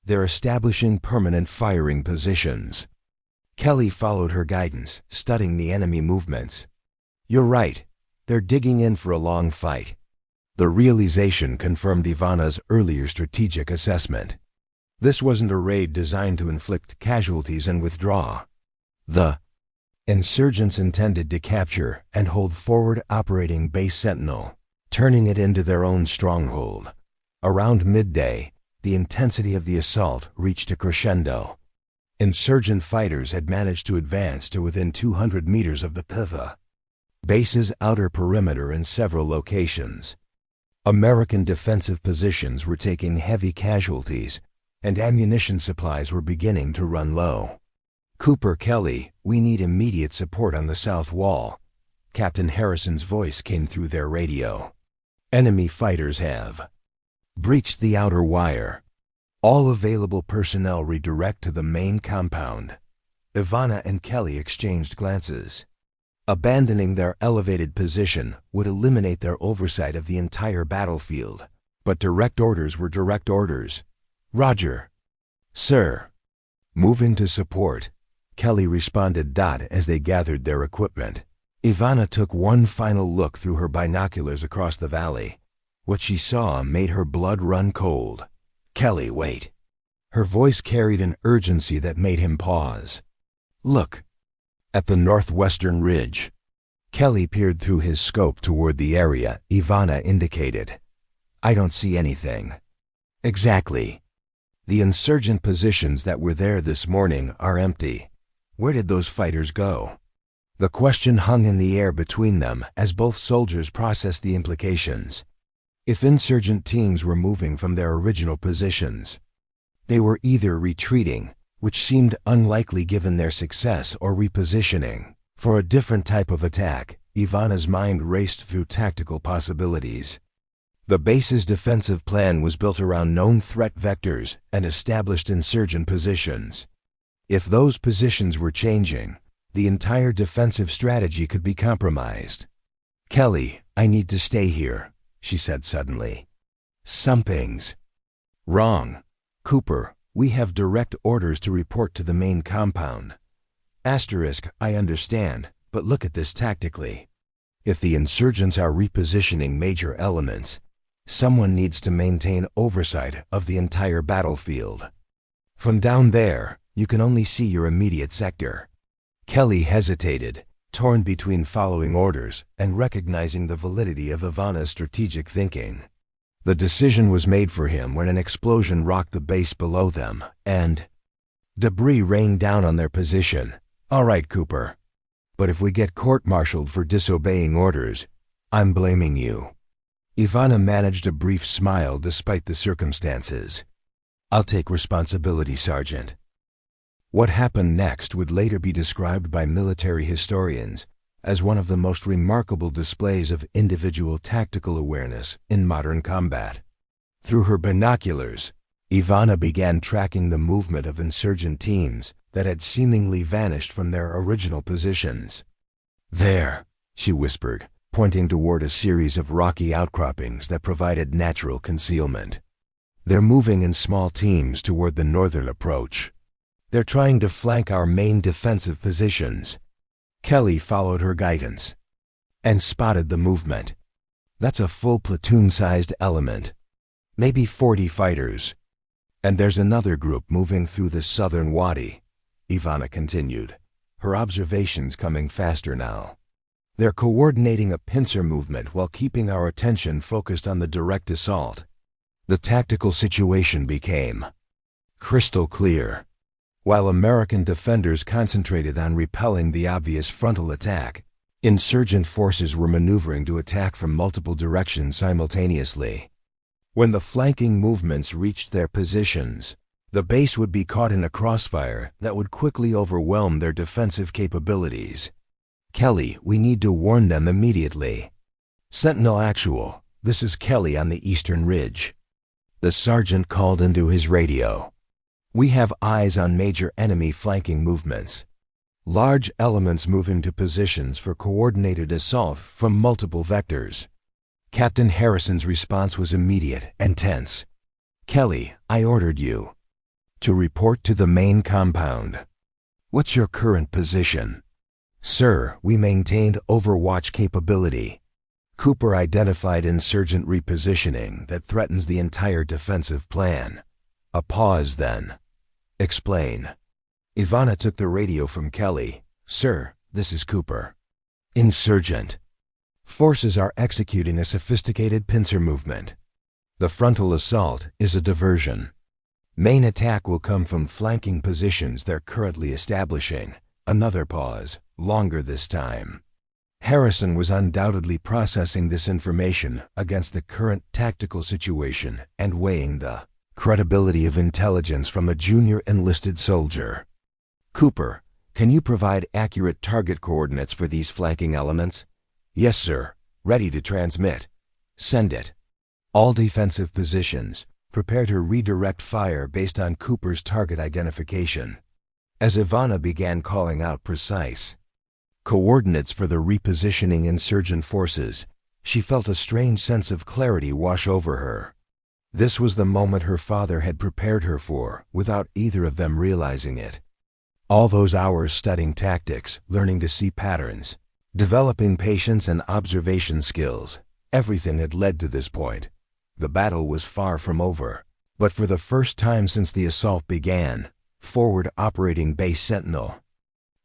S1: They're establishing permanent firing positions." Kelly followed her guidance, studying the enemy movements. "You're right. They're digging in for a long fight." The realization confirmed Ivana's earlier strategic assessment. This wasn't a raid designed to inflict casualties and withdraw. The insurgents intended to capture and hold forward operating Base Sentinel, turning it into their own stronghold. Around midday, the intensity of the assault reached a crescendo. Insurgent fighters had managed to advance to within 200 meters of the PIVA base's outer perimeter in several locations. American defensive positions were taking heavy casualties, and ammunition supplies were beginning to run low. "Cooper, Kelly, we need immediate support on the south wall." Captain Harrison's voice came through their radio. "Enemy fighters have breached the outer wire. All available personnel redirect to the main compound." Ivana and Kelly exchanged glances. Abandoning their elevated position would eliminate their oversight of the entire battlefield, but direct orders were direct orders. "Roger, sir." "Moving to support," Kelly responded as they gathered their equipment. Ivana took one final look through her binoculars across the valley. What she saw made her blood run cold. "Kelly, wait." Her voice carried an urgency that made him pause. "Look, at the northwestern ridge." Kelly peered through his scope toward the area Ivana indicated. "I don't see anything." "Exactly. The insurgent positions that were there this morning are empty. Where did those fighters go?" The question hung in the air between them as both soldiers processed the implications. If insurgent teams were moving from their original positions, they were either retreating, which seemed unlikely given their success, or repositioning for a different type of attack. Ivana's mind raced through tactical possibilities. The base's defensive plan was built around known threat vectors and established insurgent positions. If those positions were changing, the entire defensive strategy could be compromised. "Kelly, I need to stay here," she said suddenly. "Something's wrong. Cooper, we have direct orders to report to the main compound." I understand, but look at this tactically. If the insurgents are repositioning major elements, someone needs to maintain oversight of the entire battlefield. From down there, you can only see your immediate sector. Kelly hesitated, torn between following orders and recognizing the validity of Ivana's strategic thinking. The decision was made for him when an explosion rocked the base below them, and debris rained down on their position. "All right, Cooper. But if we get court-martialed for disobeying orders, I'm blaming you." Ivana managed a brief smile despite the circumstances. "I'll take responsibility, Sergeant." What happened next would later be described by military historians as one of the most remarkable displays of individual tactical awareness in modern combat. Through her binoculars, Ivana began tracking the movement of insurgent teams that had seemingly vanished from their original positions. "There," she whispered, pointing toward a series of rocky outcroppings that provided natural concealment. "They're moving in small teams toward the northern approach. They're trying to flank our main defensive positions." Kelly followed her guidance and spotted the movement. "That's a full platoon-sized element, maybe 40 fighters. And there's another group moving through the southern wadi," Ivana continued, her observations coming faster now. "They're coordinating a pincer movement while keeping our attention focused on the direct assault." The tactical situation became crystal clear. While American defenders concentrated on repelling the obvious frontal attack, insurgent forces were maneuvering to attack from multiple directions simultaneously. When the flanking movements reached their positions, the base would be caught in a crossfire that would quickly overwhelm their defensive capabilities. "Kelly, we need to warn them immediately." "Sentinel Actual, this is Kelly on the eastern ridge." The sergeant called into his radio. "We have eyes on major enemy flanking movements. Large elements moving to positions for coordinated assault from multiple vectors. Captain Harrison's response was immediate and tense. "Kelly, I ordered you to report to the main compound. What's your current position?" "Sir, we maintained overwatch capability." Cooper identified insurgent repositioning that threatens the entire defensive plan. A pause then. "Explain." Ivana took the radio from Kelly. "Sir, this is Cooper. Insurgent forces are executing a sophisticated pincer movement. The frontal assault is a diversion. Main attack will come from flanking positions they're currently establishing." Another pause, longer this time. Harrison was undoubtedly processing this information against the current tactical situation and weighing the credibility of intelligence from a junior enlisted soldier. "Cooper, can you provide accurate target coordinates for these flanking elements?" "Yes, sir. Ready to transmit." "Send it." All defensive positions, prepare to redirect fire based on Cooper's target identification. As Ivana began calling out precise coordinates for the repositioning insurgent forces, she felt a strange sense of clarity wash over her. This was the moment her father had prepared her for, without either of them realizing it. All those hours studying tactics, learning to see patterns, developing patience and observation skills, everything had led to this point. The battle was far from over, but for the first time since the assault began, Forward Operating Base Sentinel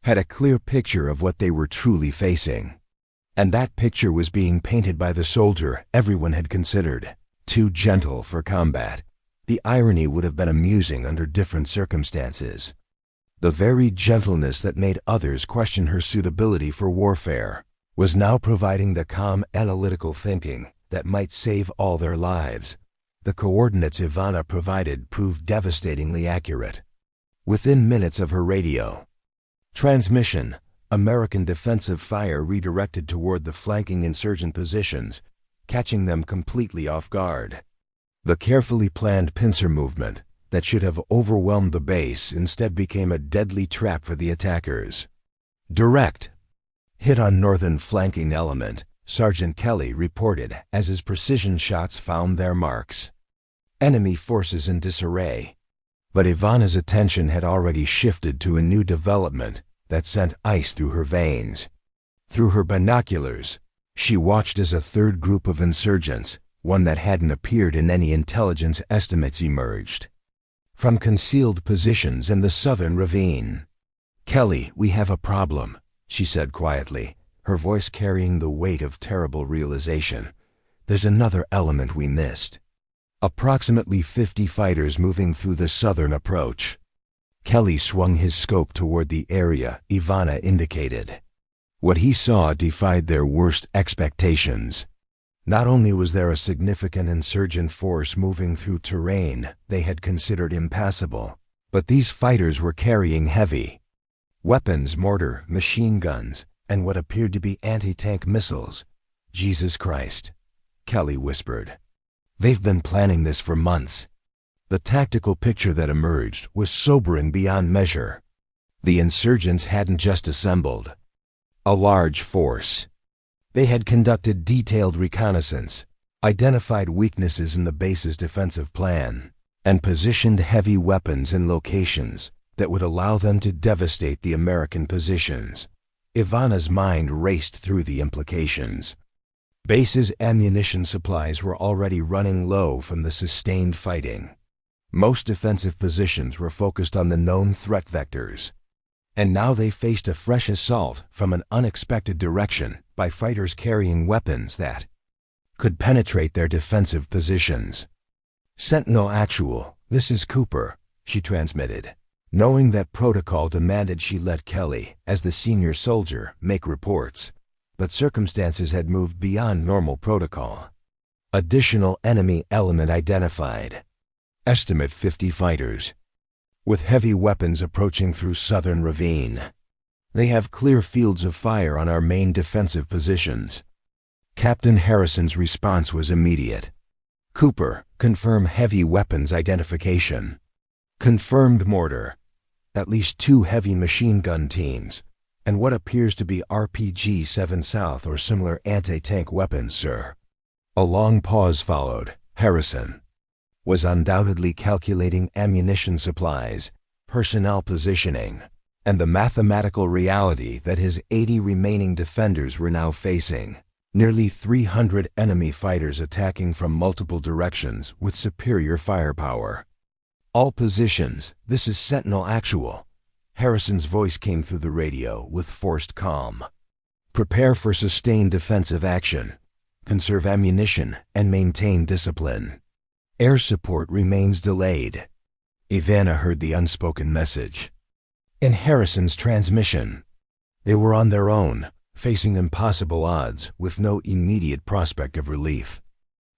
S1: had a clear picture of what they were truly facing. And that picture was being painted by the soldier everyone had considered too gentle for combat. The irony would have been amusing under different circumstances. The very gentleness that made others question her suitability for warfare was now providing the calm, analytical thinking that might save all their lives. The coordinates Ivana provided proved devastatingly accurate. Within minutes of her radio transmission, American defensive fire redirected toward the flanking insurgent positions, catching them completely off guard. The carefully planned pincer movement that should have overwhelmed the base instead became a deadly trap for the attackers. Direct hit on northern flanking element, Sergeant Kelly reported as his precision shots found their marks. Enemy forces in disarray. But Ivana's attention had already shifted to a new development that sent ice through her veins. Through her binoculars, she watched as a third group of insurgents, one that hadn't appeared in any intelligence estimates, emerged from concealed positions in the southern ravine. "Kelly, we have a problem," she said quietly, her voice carrying the weight of terrible realization. "There's another element we missed. Approximately 50 fighters moving through the southern approach." Kelly swung his scope toward the area Ivana indicated. What he saw defied their worst expectations. Not only was there a significant insurgent force moving through terrain they had considered impassable, but these fighters were carrying heavy weapons, mortar, machine guns, and what appeared to be anti-tank missiles. "Jesus Christ," Kelly whispered. "They've been planning this for months." The tactical picture that emerged was sobering beyond measure. The insurgents hadn't just assembled a large force. They had conducted detailed reconnaissance, identified weaknesses in the base's defensive plan, and positioned heavy weapons in locations that would allow them to devastate the American positions. Ivana's mind raced through the implications. Base's ammunition supplies were already running low from the sustained fighting. Most defensive positions were focused on the known threat vectors, and now they faced a fresh assault from an unexpected direction by fighters carrying weapons that could penetrate their defensive positions. "Sentinel Actual, this is Cooper," she transmitted, knowing that protocol demanded she let Kelly, as the senior soldier, make reports. But circumstances had moved beyond normal protocol. Additional enemy element identified. Estimate 50 fighters, with heavy weapons approaching through southern ravine. They have clear fields of fire on our main defensive positions. Captain Harrison's response was immediate. "Cooper, confirm heavy weapons identification." "Confirmed, mortar. At least 2 heavy machine gun teams, and what appears to be RPG-7 South or similar anti-tank weapons, sir." A long pause followed. Harrison was undoubtedly calculating ammunition supplies, personnel positioning, and the mathematical reality that his 80 remaining defenders were now facing. Nearly 300 enemy fighters attacking from multiple directions with superior firepower. "All positions, this is Sentinel Actual." Harrison's voice came through the radio with forced calm. "Prepare for sustained defensive action. Conserve ammunition and maintain discipline. Air support remains delayed." Ivana heard the unspoken message. In Harrison's transmission, they were on their own, facing impossible odds with no immediate prospect of relief.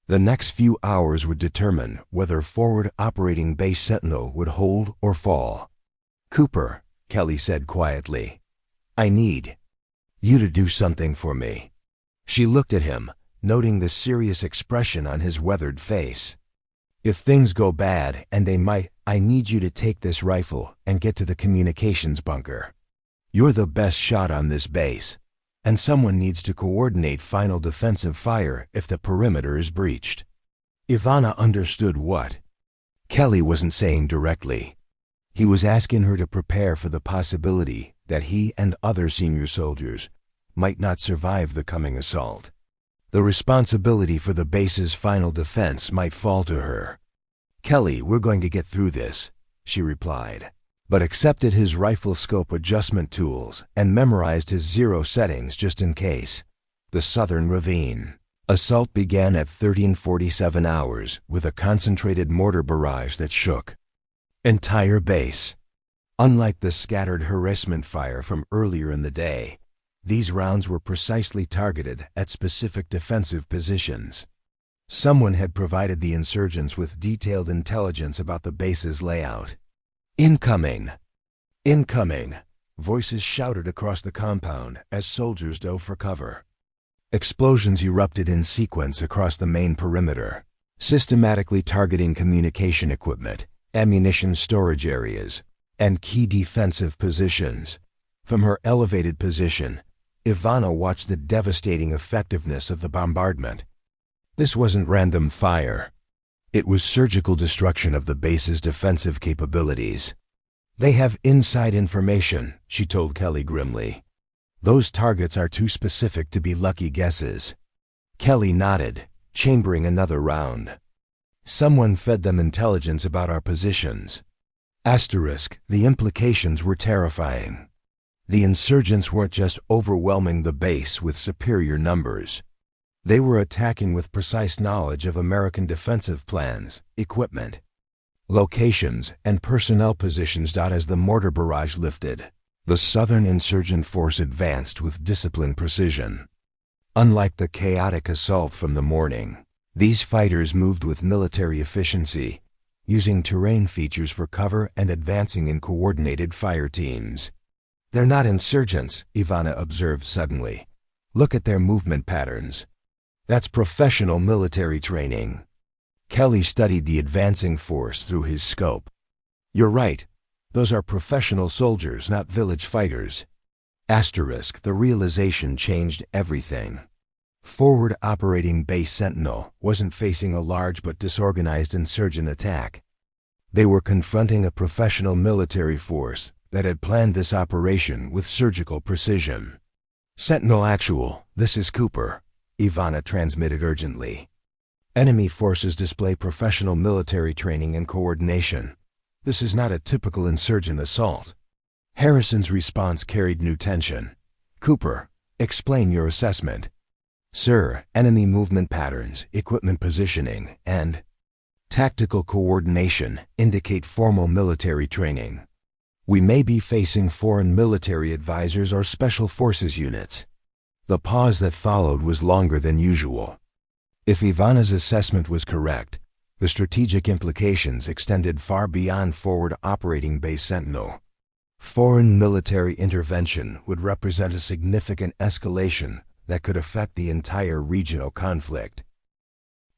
S1: The next few hours would determine whether forward operating base Sentinel would hold or fall. "Cooper," Kelly said quietly, "I need you to do something for me." She looked at him, noting the serious expression on his weathered face. "If things go bad, and they might, I need you to take this rifle and get to the communications bunker. You're the best shot on this base, and someone needs to coordinate final defensive fire if the perimeter is breached." Ivana understood what Kelly wasn't saying directly. He was asking her to prepare for the possibility that he and other senior soldiers might not survive the coming assault. The responsibility for the base's final defense might fall to her. "Kelly, we're going to get through this," she replied, but accepted his rifle scope adjustment tools and memorized his 0 settings just in case. The Southern Ravine. Assault began at 1347 hours with a concentrated mortar barrage that shook entire base. Unlike the scattered harassment fire from earlier in the day, these rounds were precisely targeted at specific defensive positions. Someone had provided the insurgents with detailed intelligence about the base's layout. "Incoming! Incoming!" Voices shouted across the compound as soldiers dove for cover. Explosions erupted in sequence across the main perimeter, systematically targeting communication equipment, ammunition storage areas, and key defensive positions. From her elevated position, Ivana watched the devastating effectiveness of the bombardment. This wasn't random fire. It was surgical destruction of the base's defensive capabilities. "They have inside information," she told Kelly grimly. "Those targets are too specific to be lucky guesses." Kelly nodded, chambering another round. "Someone fed them intelligence about our positions." The implications were terrifying. The insurgents weren't just overwhelming the base with superior numbers. They were attacking with precise knowledge of American defensive plans, equipment, locations, and personnel positions. As the mortar barrage lifted, the Southern insurgent force advanced with disciplined precision. Unlike the chaotic assault from the morning, these fighters moved with military efficiency, using terrain features for cover and advancing in coordinated fire teams. "They're not insurgents," Ivana observed suddenly. "Look at their movement patterns. That's professional military training." Kelly studied the advancing force through his scope. "You're right. Those are professional soldiers, not village fighters." The realization changed everything. Forward operating base Sentinel wasn't facing a large but disorganized insurgent attack. They were confronting a professional military force that had planned this operation with surgical precision. "Sentinel Actual, this is Cooper," Ivana transmitted urgently. "Enemy forces display professional military training and coordination. This is not a typical insurgent assault." Harrison's response carried new tension. "Cooper, explain your assessment." "Sir, enemy movement patterns, equipment positioning, and tactical coordination indicate formal military training. We may be facing foreign military advisors or special forces units." The pause that followed was longer than usual. If Ivana's assessment was correct, the strategic implications extended far beyond forward operating base Sentinel. Foreign military intervention would represent a significant escalation that could affect the entire regional conflict.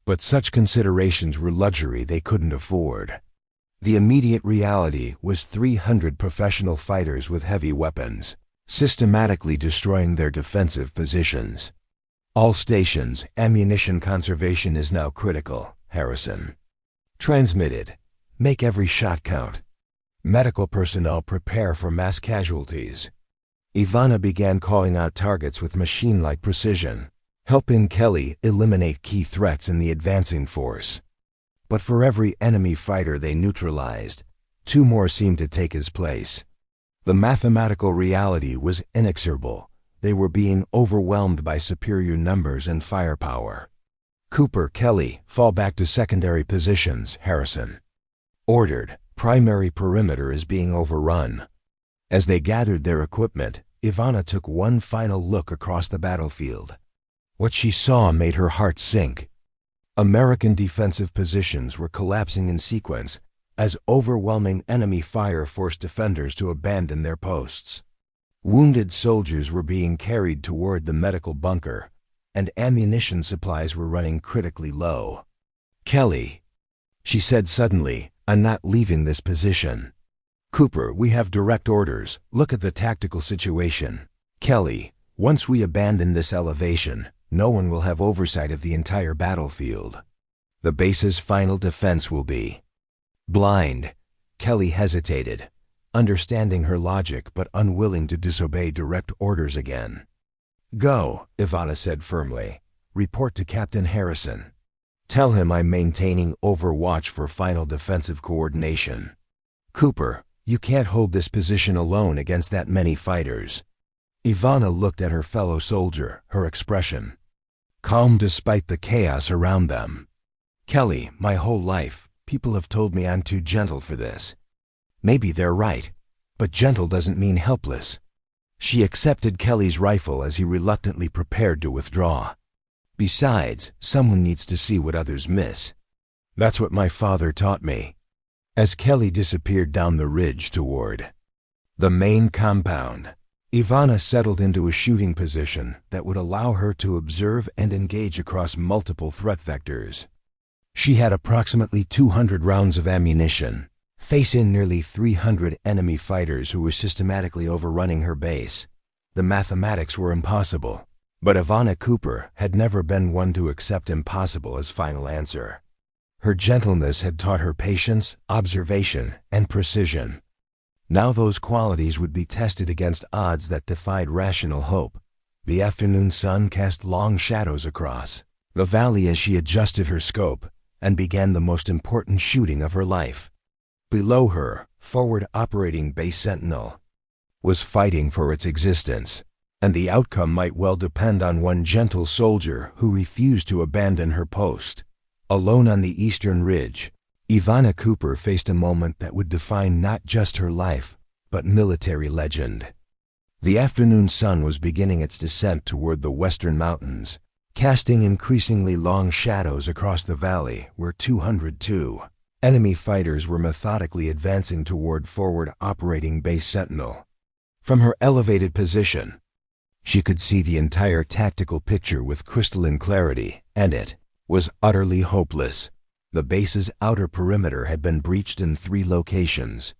S1: But such considerations were luxury they couldn't afford. The immediate reality was 300 professional fighters with heavy weapons, systematically destroying their defensive positions. All stations, ammunition conservation is now critical, Harrison. Transmitted. Make every shot count. Medical personnel prepare for mass casualties. Ivana began calling out targets with machine-like precision, helping Kelly eliminate key threats in the advancing force. But for every enemy fighter they neutralized, 2 more seemed to take his place. The mathematical reality was inexorable. They were being overwhelmed by superior numbers and firepower. Cooper, Kelly, fall back to secondary positions, Harrison. Ordered. Primary perimeter is being overrun. As they gathered their equipment, Ivana took one final look across the battlefield. What she saw made her heart sink. American defensive positions were collapsing in sequence as overwhelming enemy fire forced defenders to abandon their posts. Wounded soldiers were being carried toward the medical bunker, and ammunition supplies were running critically low. Kelly, she said suddenly, I'm not leaving this position. Cooper, we have direct orders. Look at the tactical situation. Kelly, once we abandon this elevation, no one will have oversight of the entire battlefield. The base's final defense will be blind. Kelly hesitated, understanding her logic but unwilling to disobey direct orders again. Go, Ivana said firmly. Report to Captain Harrison. Tell him I'm maintaining overwatch for final defensive coordination. Cooper, you can't hold this position alone against that many fighters. Ivana looked at her fellow soldier, her expression calm despite the chaos around them. Kelly, my whole life, people have told me I'm too gentle for this. Maybe they're right, but gentle doesn't mean helpless. She accepted Kelly's rifle as he reluctantly prepared to withdraw. Besides, someone needs to see what others miss. That's what my father taught me. As Kelly disappeared down the ridge toward the main compound, Ivana settled into a shooting position that would allow her to observe and engage across multiple threat vectors. She had approximately 200 rounds of ammunition, facing nearly 300 enemy fighters who were systematically overrunning her base. The mathematics were impossible, but Ivana Cooper had never been one to accept impossible as final answer. Her gentleness had taught her patience, observation, and precision. Now those qualities would be tested against odds that defied rational hope. The afternoon sun cast long shadows across the valley as she adjusted her scope and began the most important shooting of her life. Below her, forward operating base Sentinel was fighting for its existence, and the outcome might well depend on one gentle soldier who refused to abandon her post. Alone on the eastern ridge, Ivana Cooper faced a moment that would define not just her life, but military legend. The afternoon sun was beginning its descent toward the western mountains, casting increasingly long shadows across the valley where 202 enemy fighters were methodically advancing toward forward operating base Sentinel. From her elevated position, she could see the entire tactical picture with crystalline clarity, and it was utterly hopeless. The base's outer perimeter had been breached in 3 locations.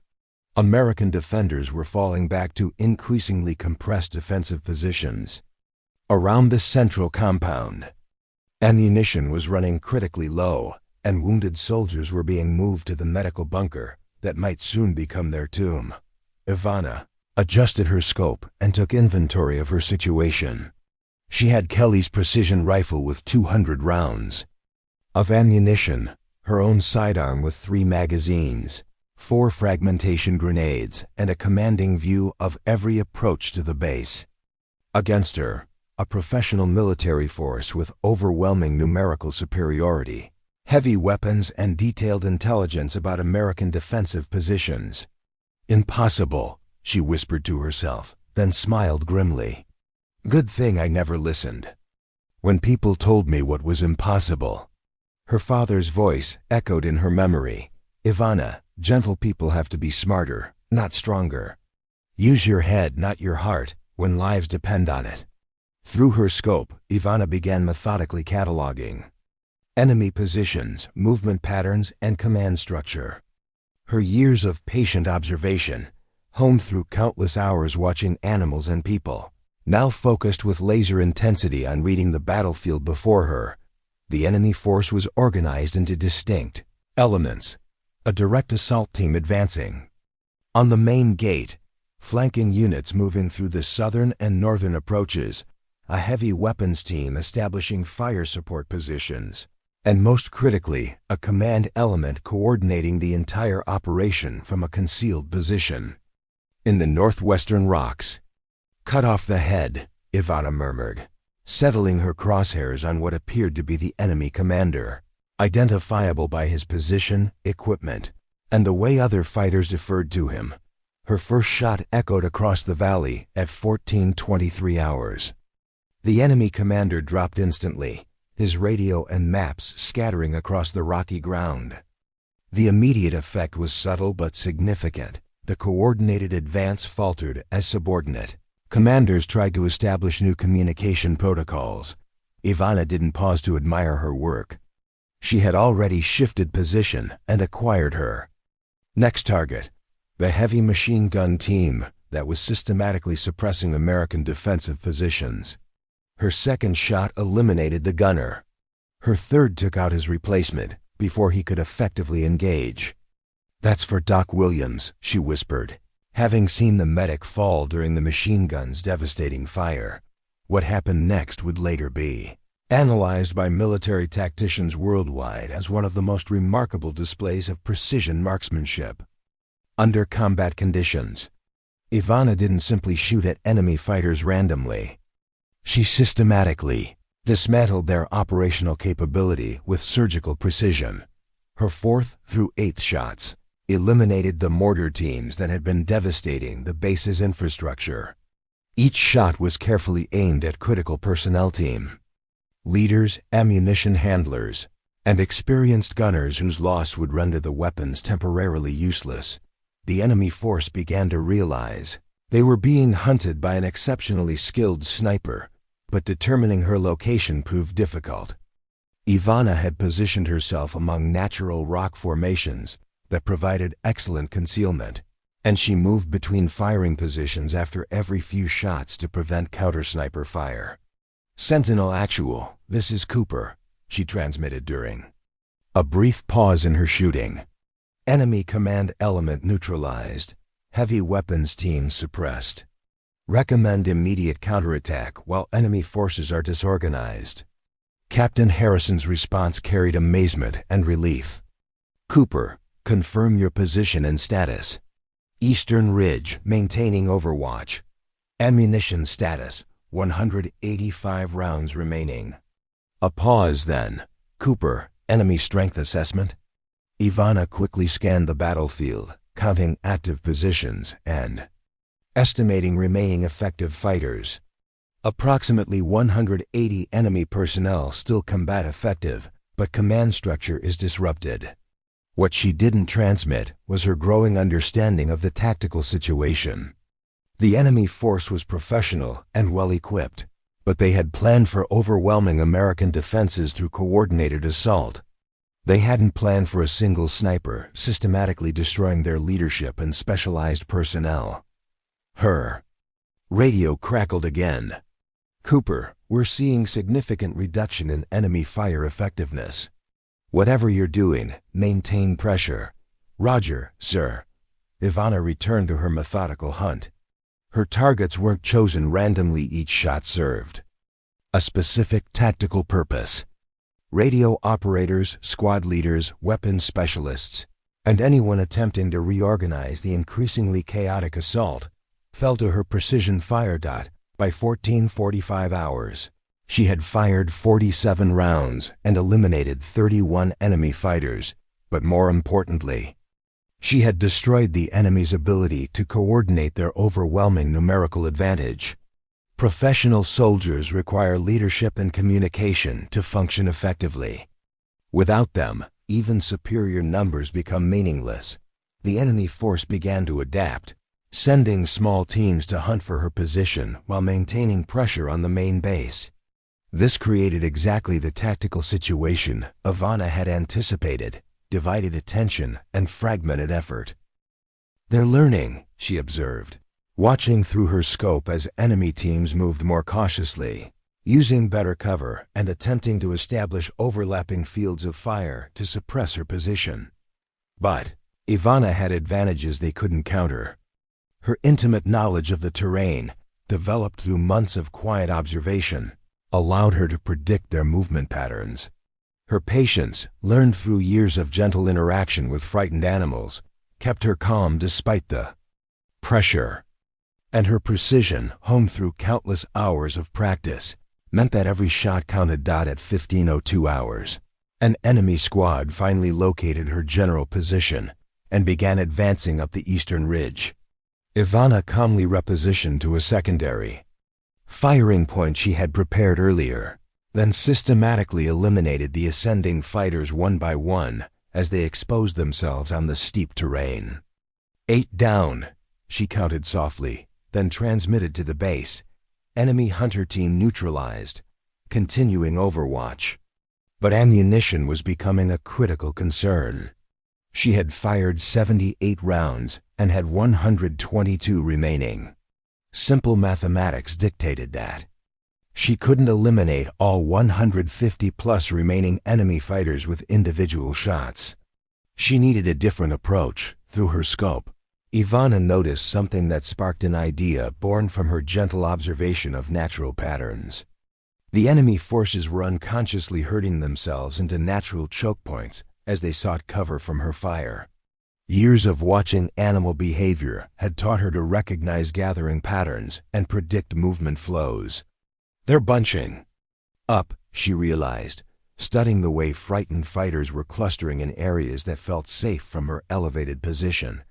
S1: American defenders were falling back to increasingly compressed defensive positions. Around the central compound, ammunition was running critically low, and wounded soldiers were being moved to the medical bunker that might soon become their tomb. Ivana adjusted her scope and took inventory of her situation. She had Kelly's precision rifle with 200 rounds of ammunition, her own sidearm with 3 magazines, 4 fragmentation grenades, and a commanding view of every approach to the base. Against her, a professional military force with overwhelming numerical superiority, heavy weapons, and detailed intelligence about American defensive positions. Impossible, she whispered to herself, then smiled grimly. Good thing I never listened when people told me what was impossible. Her father's voice echoed in her memory. Ivana, gentle people have to be smarter, not stronger. Use your head, not your heart, when lives depend on it. Through her scope, Ivana began methodically cataloging enemy positions, movement patterns, and command structure. Her years of patient observation honed through countless hours watching animals and people, now focused with laser intensity on reading the battlefield before her. The enemy force was organized into distinct elements, a direct assault team advancing on the main gate, flanking units moving through the southern and northern approaches, a heavy weapons team establishing fire support positions, and most critically, a command element coordinating the entire operation from a concealed position. In the northwestern rocks, "Cut off the head," Ivana murmured, settling her crosshairs on what appeared to be the enemy commander, identifiable by his position, equipment, and the way other fighters deferred to him. Her first shot echoed across the valley at 14:23 hours. The enemy commander dropped instantly, his radio and maps scattering across the rocky ground. The immediate effect was subtle but significant. The coordinated advance faltered as subordinate commanders tried to establish new communication protocols. Ivana didn't pause to admire her work. She had already shifted position and acquired her next target, the heavy machine gun team that was systematically suppressing American defensive positions. Her second shot eliminated the gunner. Her third took out his replacement before he could effectively engage. "That's for Doc Williams," she whispered, having seen the medic fall during the machine gun's devastating fire. What happened next would later be analyzed by military tacticians worldwide as one of the most remarkable displays of precision marksmanship. Under combat conditions, Ivana didn't simply shoot at enemy fighters randomly. She systematically dismantled their operational capability with surgical precision. Her 4th through 8th shots eliminated the mortar teams that had been devastating the base's infrastructure. Each shot was carefully aimed at critical personnel team, leaders, ammunition handlers, and experienced gunners whose loss would render the weapons temporarily useless. The enemy force began to realize they were being hunted by an exceptionally skilled sniper, but determining her location proved difficult. Ivana had positioned herself among natural rock formations that provided excellent concealment, and she moved between firing positions after every few shots to prevent counter-sniper fire. "Sentinel Actual, this is Cooper," she transmitted during a brief pause in her shooting. "Enemy command element neutralized. Heavy weapons team suppressed. Recommend immediate counterattack while enemy forces are disorganized." Captain Harrison's response carried amazement and relief. "Cooper, confirm your position and status. Eastern Ridge, maintaining overwatch. Ammunition status, 185 rounds remaining." A pause then. "Cooper, enemy strength assessment?" Ivana quickly scanned the battlefield, counting active positions and estimating remaining effective fighters. Approximately 180 enemy personnel still combat effective, but command structure is disrupted. What she didn't transmit was her growing understanding of the tactical situation. The enemy force was professional and well-equipped, but they had planned for overwhelming American defenses through coordinated assault. They hadn't planned for a single sniper systematically destroying their leadership and specialized personnel. Her radio crackled again. "Cooper, we're seeing significant reduction in enemy fire effectiveness. Whatever you're doing, maintain pressure." "Roger, sir." Ivana returned to her methodical hunt. Her targets weren't chosen randomly, each shot served a specific tactical purpose. Radio operators, squad leaders, weapons specialists, and anyone attempting to reorganize the increasingly chaotic assault fell to her precision fire dot. By 14:45 hours, she had fired 47 rounds and eliminated 31 enemy fighters, but more importantly, she had destroyed the enemy's ability to coordinate their overwhelming numerical advantage. Professional soldiers require leadership and communication to function effectively. Without them, even superior numbers become meaningless. The enemy force began to adapt, sending small teams to hunt for her position while maintaining pressure on the main base. This created exactly the tactical situation Ivana had anticipated: divided attention and fragmented effort. "They're learning," she observed, watching through her scope as enemy teams moved more cautiously, using better cover and attempting to establish overlapping fields of fire to suppress her position. But Ivana had advantages they couldn't counter. Her intimate knowledge of the terrain, developed through months of quiet observation, allowed her to predict their movement patterns. Her patience, learned through years of gentle interaction with frightened animals, kept her calm despite the pressure. And her precision, honed through countless hours of practice, meant that every shot counted. At 15:02 hours, an enemy squad finally located her general position and began advancing up the eastern ridge. Ivana calmly repositioned to a secondary firing point she had prepared earlier, then systematically eliminated the ascending fighters one by one as they exposed themselves on the steep terrain. 8 down, she counted softly, then transmitted to the base. Enemy hunter team neutralized, continuing overwatch. But ammunition was becoming a critical concern. She had fired 78 rounds and had 122 remaining. Simple mathematics dictated that she couldn't eliminate all 150-plus remaining enemy fighters with individual shots. She needed a different approach. Through her scope, Ivana noticed something that sparked an idea born from her gentle observation of natural patterns. The enemy forces were unconsciously herding themselves into natural choke points as they sought cover from her fire. Years of watching animal behavior had taught her to recognize gathering patterns and predict movement flows. "They're bunching up," she realized, studying the way frightened fighters were clustering in areas that felt safe from her elevated position.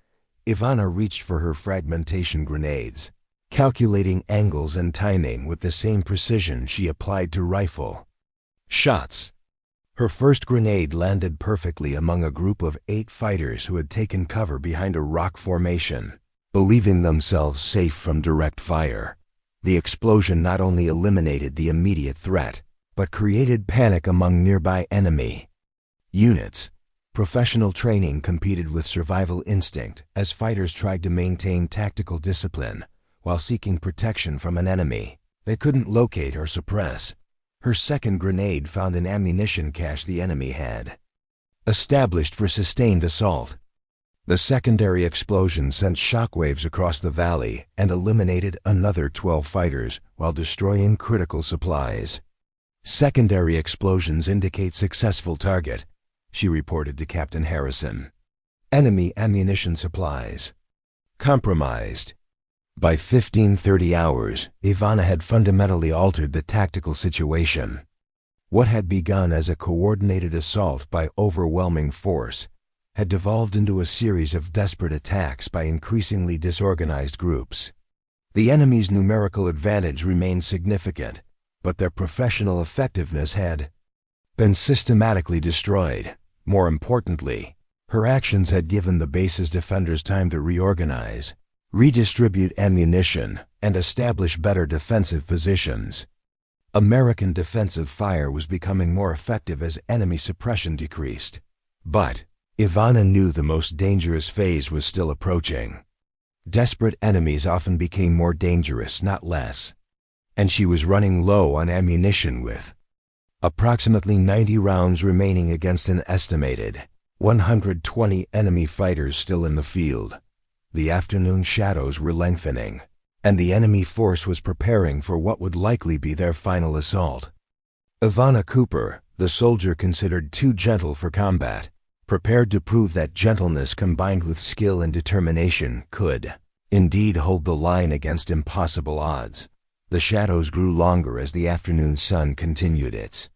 S1: Ivana reached for her fragmentation grenades, calculating angles and timing with the same precision she applied to rifle shots. Her first grenade landed perfectly among a group of 8 fighters who had taken cover behind a rock formation, believing themselves safe from direct fire. The explosion not only eliminated the immediate threat, but created panic among nearby enemy units. Professional training competed with survival instinct as fighters tried to maintain tactical discipline while seeking protection from an enemy they couldn't locate or suppress. Her second grenade found an ammunition cache the enemy had established for sustained assault. The secondary explosion sent shockwaves across the valley and eliminated another 12 fighters while destroying critical supplies. "Secondary explosions indicate successful target," she reported to Captain Harrison. "Enemy ammunition supplies compromised." By 15:30 hours, Ivana had fundamentally altered the tactical situation. What had begun as a coordinated assault by overwhelming force had devolved into a series of desperate attacks by increasingly disorganized groups. The enemy's numerical advantage remained significant, but their professional effectiveness had been systematically destroyed. More importantly, her actions had given the base's defenders time to reorganize, redistribute ammunition, and establish better defensive positions. American defensive fire was becoming more effective as enemy suppression decreased. But Ivana knew the most dangerous phase was still approaching. Desperate enemies often became more dangerous, not less. And she was running low on ammunition with approximately 90 rounds remaining against an estimated 120 enemy fighters still in the field. The afternoon shadows were lengthening, and the enemy force was preparing for what would likely be their final assault. Ivana Cooper, the soldier considered too gentle for combat, prepared to prove that gentleness combined with skill and determination could indeed hold the line against impossible odds. The shadows grew longer as the afternoon sun continued its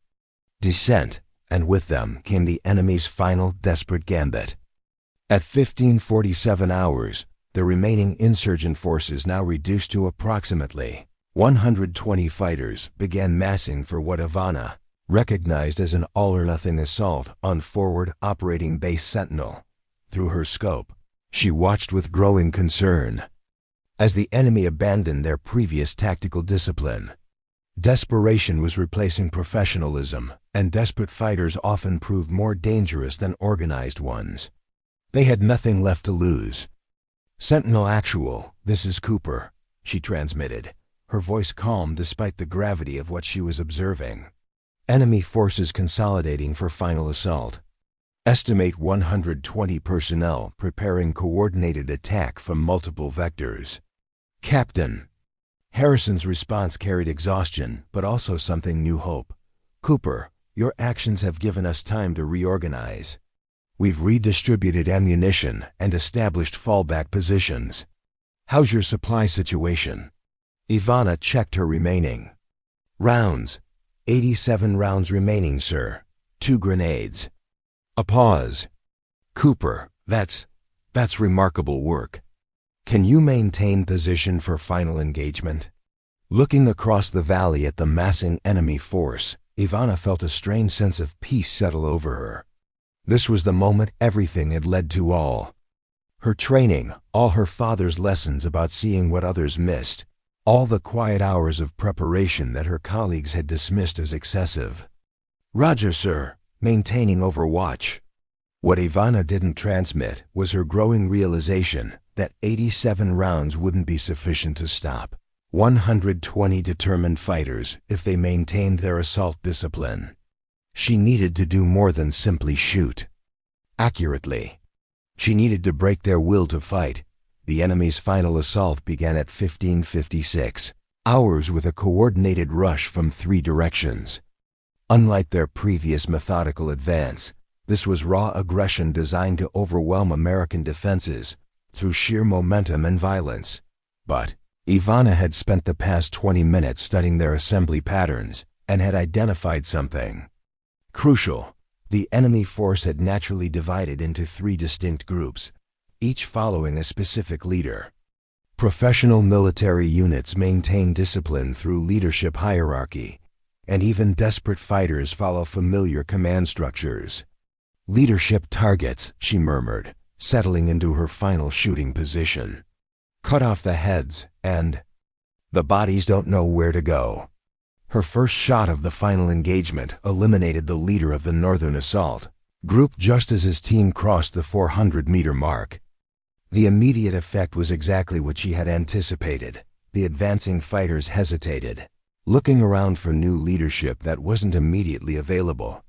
S1: descent, and with them came the enemy's final desperate gambit. At 15:47 hours, the remaining insurgent forces, now reduced to approximately 120 fighters, began massing for what Ivana recognized as an all-or-nothing assault on forward operating base Sentinel. Through her scope, she watched with growing concern as the enemy abandoned their previous tactical discipline. Desperation was replacing professionalism, and desperate fighters often proved more dangerous than organized ones. They had nothing left to lose. "Sentinel Actual, this is Cooper," she transmitted, her voice calm despite the gravity of what she was observing. "Enemy forces consolidating for final assault. Estimate 120 personnel preparing coordinated attack from multiple vectors." "Captain." Harrison's response carried exhaustion, but also something new hope. "Cooper, your actions have given us time to reorganize. We've redistributed ammunition and established fallback positions. How's your supply situation?" Ivana checked her remaining rounds. 87 rounds remaining, sir. 2 grenades. A pause. "Cooper, that's remarkable work. Can you maintain position for final engagement?" Looking across the valley at the massing enemy force, Ivana felt a strange sense of peace settle over her. This was the moment everything had led to all. Her training, all her father's lessons about seeing what others missed, all the quiet hours of preparation that her colleagues had dismissed as excessive. "Roger, sir. Maintaining overwatch." What Ivana didn't transmit was her growing realization that 87 rounds wouldn't be sufficient to stop 120 determined fighters if they maintained their assault discipline. She needed to do more than simply shoot accurately. She needed to break their will to fight. The enemy's final assault began at 15:56 hours with a coordinated rush from 3 directions. Unlike their previous methodical advance, this was raw aggression designed to overwhelm American defenses through sheer momentum and violence. But Ivana had spent the past 20 minutes studying their assembly patterns and had identified something crucial. The enemy force had naturally divided into 3 distinct groups, each following a specific leader. Professional military units maintain discipline through leadership hierarchy, and even desperate fighters follow familiar command structures. "Leadership targets," she murmured, settling into her final shooting position. "Cut off the heads, and the bodies don't know where to go." Her first shot of the final engagement eliminated the leader of the northern assault group just as his team crossed the 400-meter mark. The immediate effect was exactly what she had anticipated. The advancing fighters hesitated, looking around for new leadership that wasn't immediately available.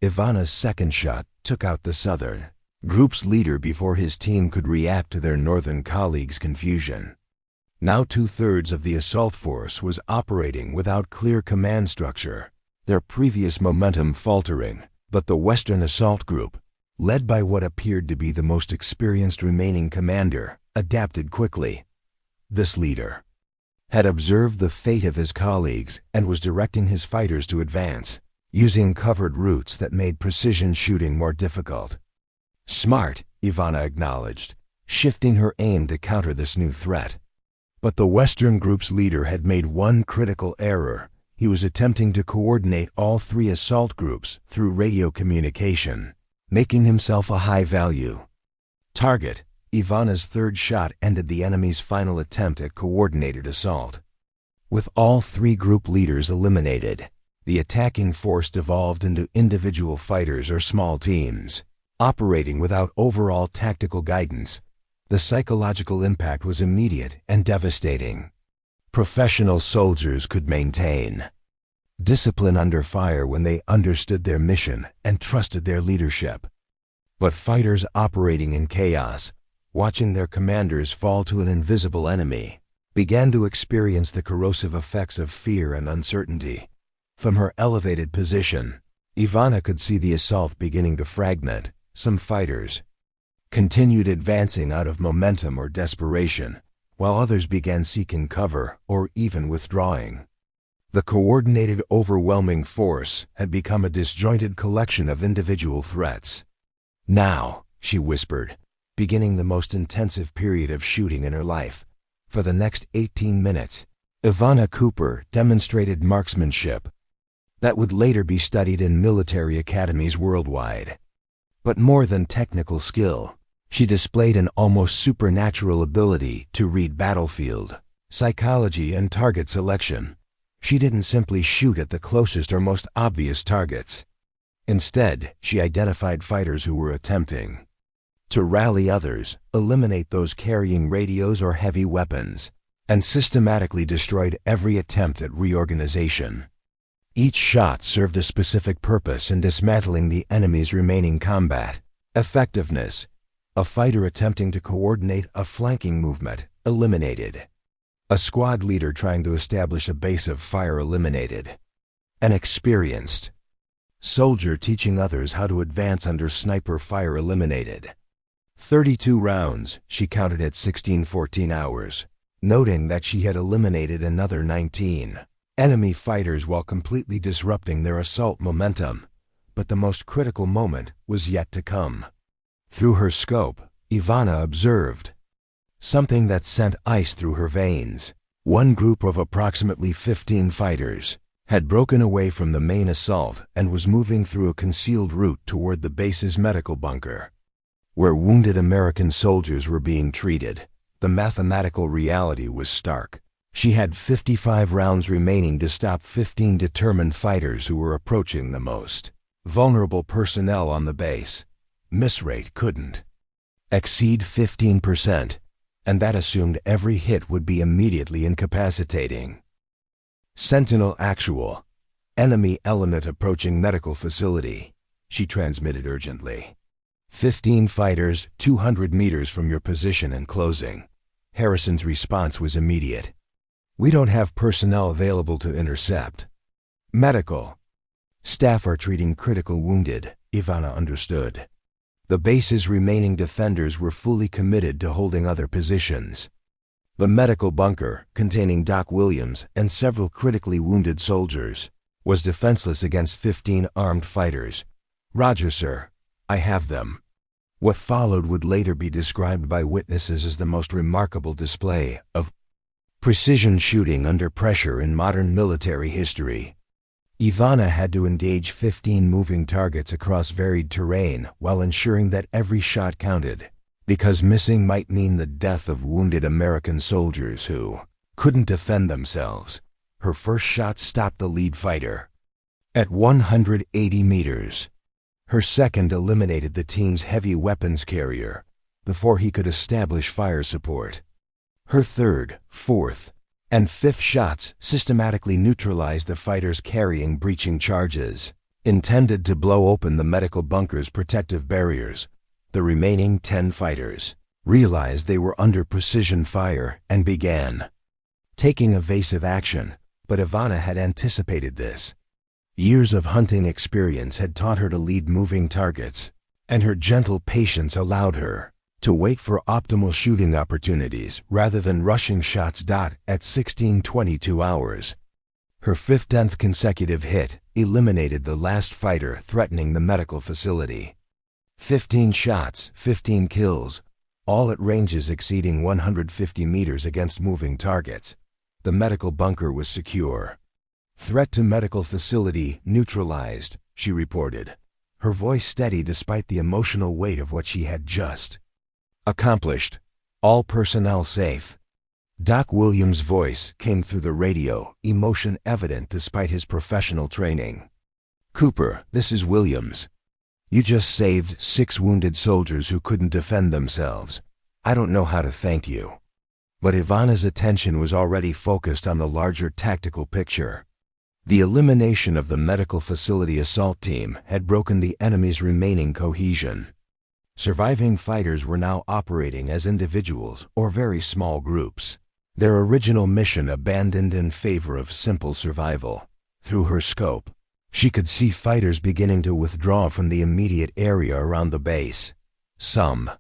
S1: Ivana's second shot took out the southern group's leader before his team could react to their northern colleagues' confusion. Now 2/3 of the assault force was operating without clear command structure, their previous momentum faltering, but the Western Assault Group, led by what appeared to be the most experienced remaining commander, adapted quickly. This leader had observed the fate of his colleagues and was directing his fighters to advance, using covered routes that made precision shooting more difficult. "Smart," Ivana acknowledged, shifting her aim to counter this new threat. But the Western Group's leader had made one critical error. He was attempting to coordinate all 3 assault groups through radio communication, making himself a high-value target. Ivana's third shot ended the enemy's final attempt at coordinated assault. With all 3 group leaders eliminated, the attacking force devolved into individual fighters or small teams, operating without overall tactical guidance. The psychological impact was immediate and devastating. Professional soldiers could maintain discipline under fire when they understood their mission and trusted their leadership. But fighters operating in chaos, watching their commanders fall to an invisible enemy, began to experience the corrosive effects of fear and uncertainty. From her elevated position, Ivana could see the assault beginning to fragment. Some fighters continued advancing out of momentum or desperation, while others began seeking cover or even withdrawing. The coordinated, overwhelming force had become a disjointed collection of individual threats. "Now," she whispered, beginning the most intensive period of shooting in her life. For the next 18 minutes, Ivana Cooper demonstrated marksmanship that would later be studied in military academies worldwide. But more than technical skill, she displayed an almost supernatural ability to read battlefield psychology and target selection. She didn't simply shoot at the closest or most obvious targets. Instead, she identified fighters who were attempting to rally others, eliminate those carrying radios or heavy weapons, and systematically destroyed every attempt at reorganization. Each shot served a specific purpose in dismantling the enemy's remaining combat. Effectiveness: a fighter attempting to coordinate a flanking movement, eliminated. A squad leader trying to establish a base of fire, eliminated. An experienced soldier teaching others how to advance under sniper fire, eliminated. 32 rounds, she counted at 16-14 hours, noting that she had eliminated another 19 enemy fighters while completely disrupting their assault momentum. But the most critical moment was yet to come. Through her scope, Ivana observed something that sent ice through her veins. One group of approximately 15 fighters had broken away from the main assault and was moving through a concealed route toward the base's medical bunker, where wounded American soldiers were being treated. The mathematical reality was stark. She had 55 rounds remaining to stop 15 determined fighters who were approaching the most vulnerable personnel on the base. Miss rate couldn't exceed 15%, and that assumed every hit would be immediately incapacitating. Sentinel actual. Enemy element approaching medical facility, she transmitted urgently. 15 fighters, 200 meters from your position and closing. Harrison's response was immediate. We don't have personnel available to intercept. Medical staff are treating critical wounded, Ivana understood. The base's remaining defenders were fully committed to holding other positions. The medical bunker, containing Doc Williams and several critically wounded soldiers, was defenseless against 15 armed fighters. Roger, sir. I have them. What followed would later be described by witnesses as the most remarkable display of precision shooting under pressure in modern military history. Ivana had to engage 15 moving targets across varied terrain while ensuring that every shot counted, because missing might mean the death of wounded American soldiers who couldn't defend themselves. Her first shot stopped the lead fighter at 180 meters. Her second eliminated the team's heavy weapons carrier before he could establish fire support. Her third, fourth, and fifth shots systematically neutralized the fighters carrying breaching charges, intended to blow open the medical bunker's protective barriers. The remaining 10 fighters realized they were under precision fire and began taking evasive action, but Ivana had anticipated this. Years of hunting experience had taught her to lead moving targets, and her gentle patience allowed her to wait for optimal shooting opportunities rather than rushing shots. At 16-22 hours, her 15th consecutive hit eliminated the last fighter threatening the medical facility. 15 shots, 15 kills, all at ranges exceeding 150 meters against moving targets. The medical bunker was secure. Threat to medical facility neutralized, she reported, her voice steady despite the emotional weight of what she had just accomplished. All personnel safe. Doc Williams' voice came through the radio, emotion evident despite his professional training. Cooper, this is Williams. You just saved 6 wounded soldiers who couldn't defend themselves. I don't know how to thank you. But Ivana's attention was already focused on the larger tactical picture. The elimination of the medical facility assault team had broken the enemy's remaining cohesion. Surviving fighters were now operating as individuals or very small groups, their original mission abandoned in favor of simple survival. Through her scope, she could see fighters beginning to withdraw from the immediate area around the base. Some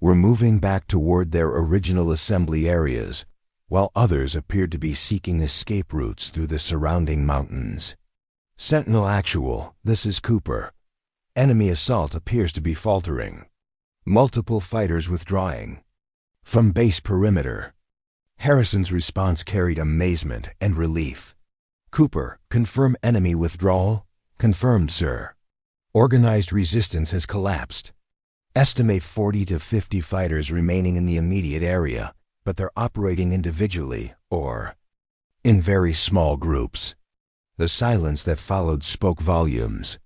S1: were moving back toward their original assembly areas, while others appeared to be seeking escape routes through the surrounding mountains. Sentinel actual, this is Cooper. Enemy assault appears to be faltering. Multiple fighters withdrawing from base perimeter. Harrison's response carried amazement and relief. Cooper, confirm enemy withdrawal? Confirmed, sir. Organized resistance has collapsed. Estimate 40 to 50 fighters remaining in the immediate area, but they're operating individually or in very small groups. The silence that followed spoke volumes.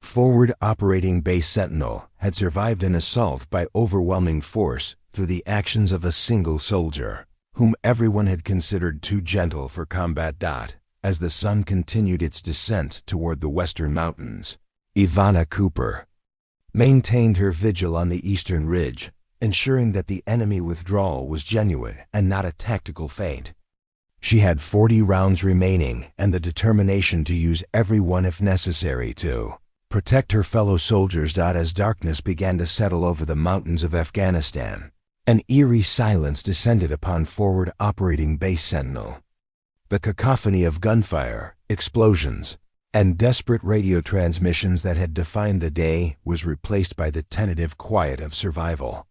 S1: Forward Operating Base Sentinel had survived an assault by overwhelming force through the actions of a single soldier, whom everyone had considered too gentle for combat. As the sun continued its descent toward the western mountains, Ivana Cooper maintained her vigil on the eastern ridge, ensuring that the enemy withdrawal was genuine and not a tactical feint. She had 40 rounds remaining and the determination to use every one if necessary to protect her fellow soldiers. As darkness began to settle over the mountains of Afghanistan, an eerie silence descended upon Forward Operating Base Sentinel. The cacophony of gunfire, explosions, and desperate radio transmissions that had defined the day was replaced by the tentative quiet of survival.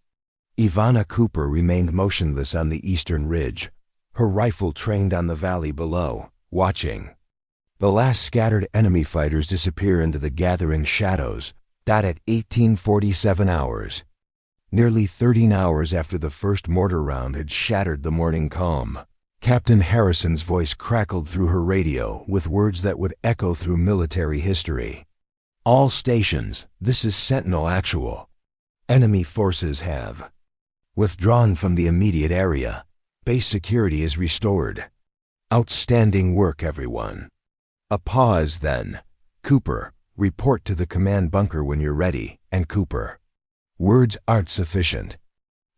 S1: Ivana Cooper remained motionless on the eastern ridge, her rifle trained on the valley below, watching the last scattered enemy fighters disappear into the gathering shadows. At 1847 hours, nearly 13 hours after the first mortar round had shattered the morning calm, Captain Harrison's voice crackled through her radio with words that would echo through military history. "All stations, this is Sentinel Actual. Enemy forces have withdrawn from the immediate area. Base security is restored. Outstanding work, everyone." A pause, then. "Cooper, report to the command bunker when you're ready." And Cooper, "Words aren't sufficient."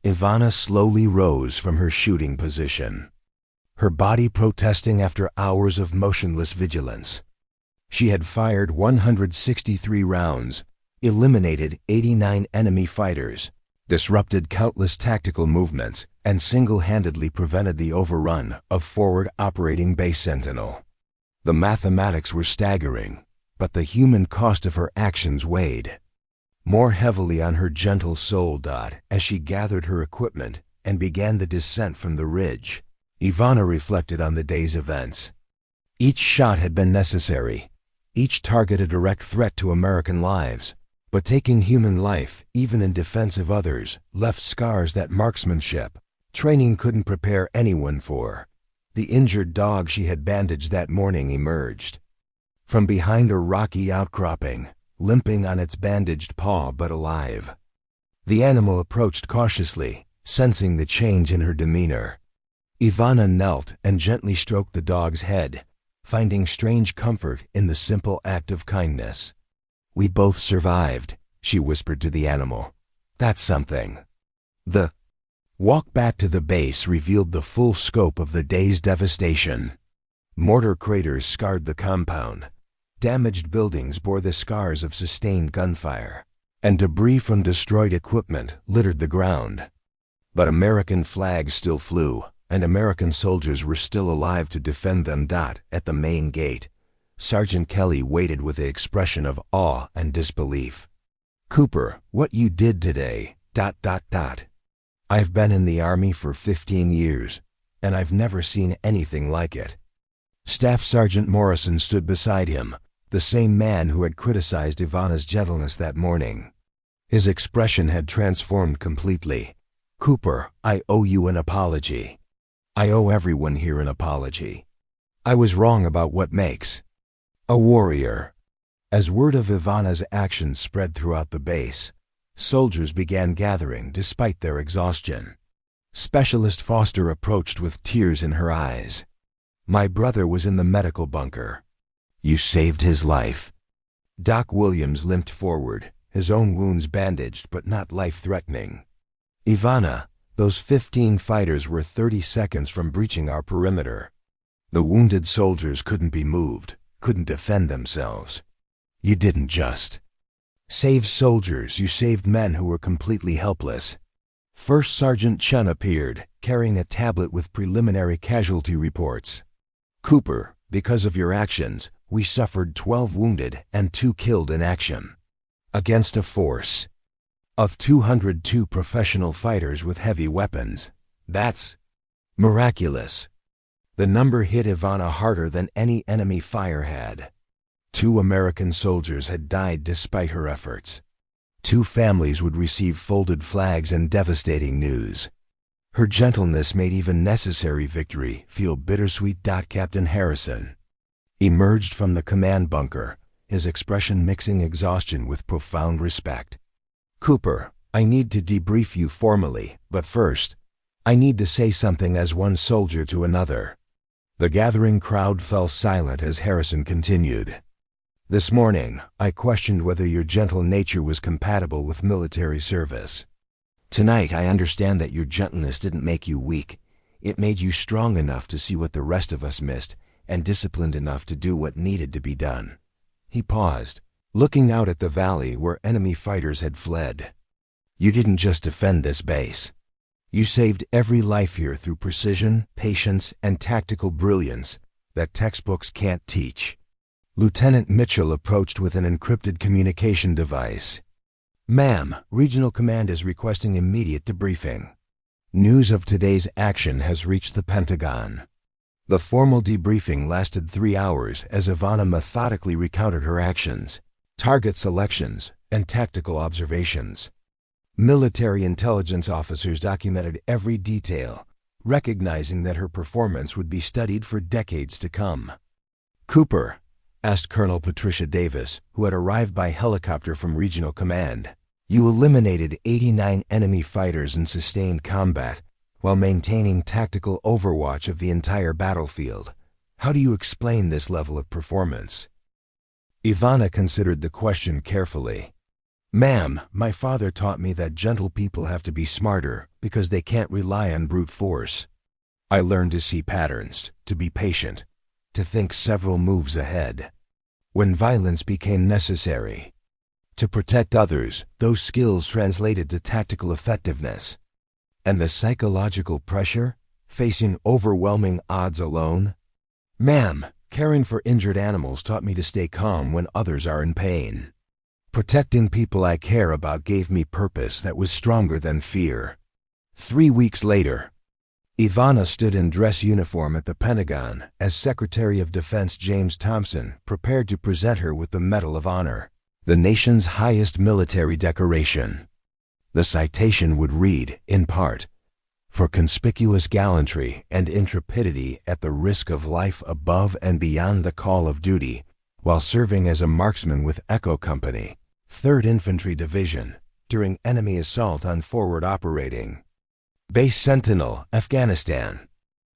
S1: Ivana slowly rose from her shooting position, her body protesting after hours of motionless vigilance. She had fired 163 rounds, eliminated 89 enemy fighters, disrupted countless tactical movements, and single-handedly prevented the overrun of Forward Operating Base Sentinel. The mathematics were staggering, but the human cost of her actions weighed more heavily on her gentle soul. As she gathered her equipment and began the descent from the ridge, Ivana reflected on the day's events. Each shot had been necessary, each target a direct threat to American lives, but taking human life, even in defense of others, left scars that marksmanship training couldn't prepare anyone for. The injured dog she had bandaged that morning emerged from behind a rocky outcropping, limping on its bandaged paw but alive. The animal approached cautiously, sensing the change in her demeanor. Ivana knelt and gently stroked the dog's head, finding strange comfort in the simple act of kindness. "We both survived," she whispered to the animal. "That's something." The walk back to the base revealed the full scope of the day's devastation. Mortar craters scarred the compound, damaged buildings bore the scars of sustained gunfire, and debris from destroyed equipment littered the ground. But American flags still flew, and American soldiers were still alive to defend them. At the main gate, Sergeant Kelly waited with an expression of awe and disbelief. "Cooper, what you did today, ... I've been in the Army for 15 years, and I've never seen anything like it." Staff Sergeant Morrison stood beside him, the same man who had criticized Ivana's gentleness that morning. His expression had transformed completely. "Cooper, I owe you an apology. I owe everyone here an apology. I was wrong about what makes a warrior." As word of Ivana's actions spread throughout the base, soldiers began gathering despite their exhaustion. Specialist Foster approached with tears in her eyes. "My brother was in the medical bunker. You saved his life." Doc Williams limped forward, his own wounds bandaged but not life-threatening. "Ivana, those 15 fighters were 30 seconds from breaching our perimeter. The wounded soldiers couldn't be moved, couldn't defend themselves. You didn't just save soldiers, you saved men who were completely helpless." First Sergeant Chen appeared, carrying a tablet with preliminary casualty reports. "Cooper, because of your actions, we suffered 12 wounded and 2 killed in action, against a force of 202 professional fighters with heavy weapons. That's miraculous." The number hit Ivana harder than any enemy fire had. 2 American soldiers had died despite her efforts. 2 families would receive folded flags and devastating news. Her gentleness made even necessary victory feel bittersweet. Captain Harrison emerged from the command bunker, his expression mixing exhaustion with profound respect. "Cooper, I need to debrief you formally, but first, I need to say something as one soldier to another." The gathering crowd fell silent as Harrison continued. "This morning, I questioned whether your gentle nature was compatible with military service. Tonight, I understand that your gentleness didn't make you weak. It made you strong enough to see what the rest of us missed, and disciplined enough to do what needed to be done." He paused, looking out at the valley where enemy fighters had fled. "You didn't just defend this base. You saved every life here through precision, patience, and tactical brilliance that textbooks can't teach." Lieutenant Mitchell approached with an encrypted communication device. "Ma'am, Regional Command is requesting immediate debriefing. News of today's action has reached the Pentagon." The formal debriefing lasted 3 hours as Ivana methodically recounted her actions, target selections, and tactical observations. Military intelligence officers documented every detail, recognizing that her performance would be studied for decades to come. "Cooper," asked Colonel Patricia Davis, who had arrived by helicopter from Regional Command, "you eliminated 89 enemy fighters in sustained combat while maintaining tactical overwatch of the entire battlefield. How do you explain this level of performance?" Ivana considered the question carefully. "Ma'am, my father taught me that gentle people have to be smarter because they can't rely on brute force. I learned to see patterns, to be patient, to think several moves ahead. When violence became necessary, to protect others, those skills translated to tactical effectiveness. And the psychological pressure, facing overwhelming odds alone? Ma'am, caring for injured animals taught me to stay calm when others are in pain. Protecting people I care about gave me purpose that was stronger than fear." 3 weeks later, Ivana stood in dress uniform at the Pentagon as Secretary of Defense James Thompson prepared to present her with the Medal of Honor, the nation's highest military decoration. The citation would read, in part, "For conspicuous gallantry and intrepidity at the risk of life above and beyond the call of duty, while serving as a marksman with Echo Company, 3rd Infantry Division, during enemy assault on forward operating Base Sentinel, Afghanistan."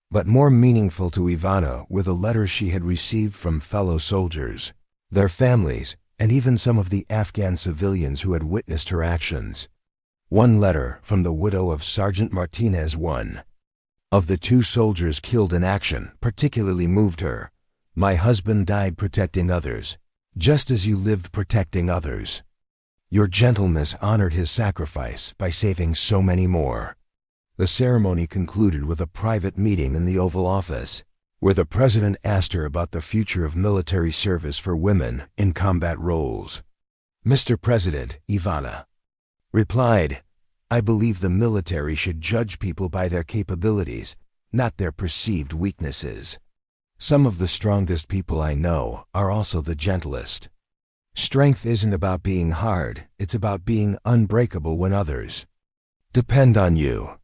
S1: But more meaningful to Ivana were the letters she had received from fellow soldiers, their families, and even some of the Afghan civilians who had witnessed her actions. One letter from the widow of Sergeant Martinez, one of the 2 soldiers killed in action, particularly moved her. "My husband died protecting others, just as you lived protecting others. Your gentleness honored his sacrifice by saving so many more." The ceremony concluded with a private meeting in the Oval Office, where the President asked her about the future of military service for women in combat roles. "Mr. President," Ivana replied, "I believe the military should judge people by their capabilities, not their perceived weaknesses. Some of the strongest people I know are also the gentlest. Strength isn't about being hard, it's about being unbreakable when others depend on you."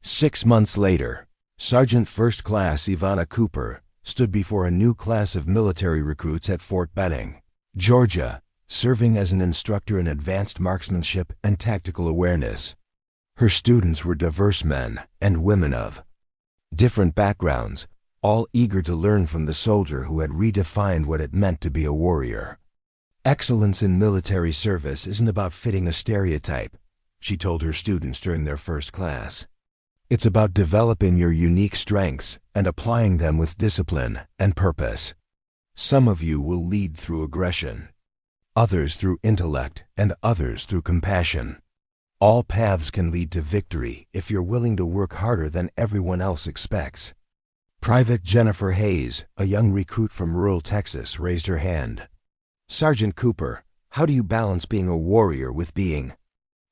S1: 6 months later, Sergeant First Class Ivana Cooper stood before a new class of military recruits at Fort Benning, Georgia, serving as an instructor in advanced marksmanship and tactical awareness. Her students were diverse men and women of different backgrounds, all eager to learn from the soldier who had redefined what it meant to be a warrior. "Excellence in military service isn't about fitting a stereotype," she told her students during their first class. "It's about developing your unique strengths and applying them with discipline and purpose. Some of you will lead through aggression, others through intellect, and others through compassion. All paths can lead to victory if you're willing to work harder than everyone else expects." Private Jennifer Hayes, a young recruit from rural Texas, raised her hand. "Sergeant Cooper, how do you balance being a warrior with being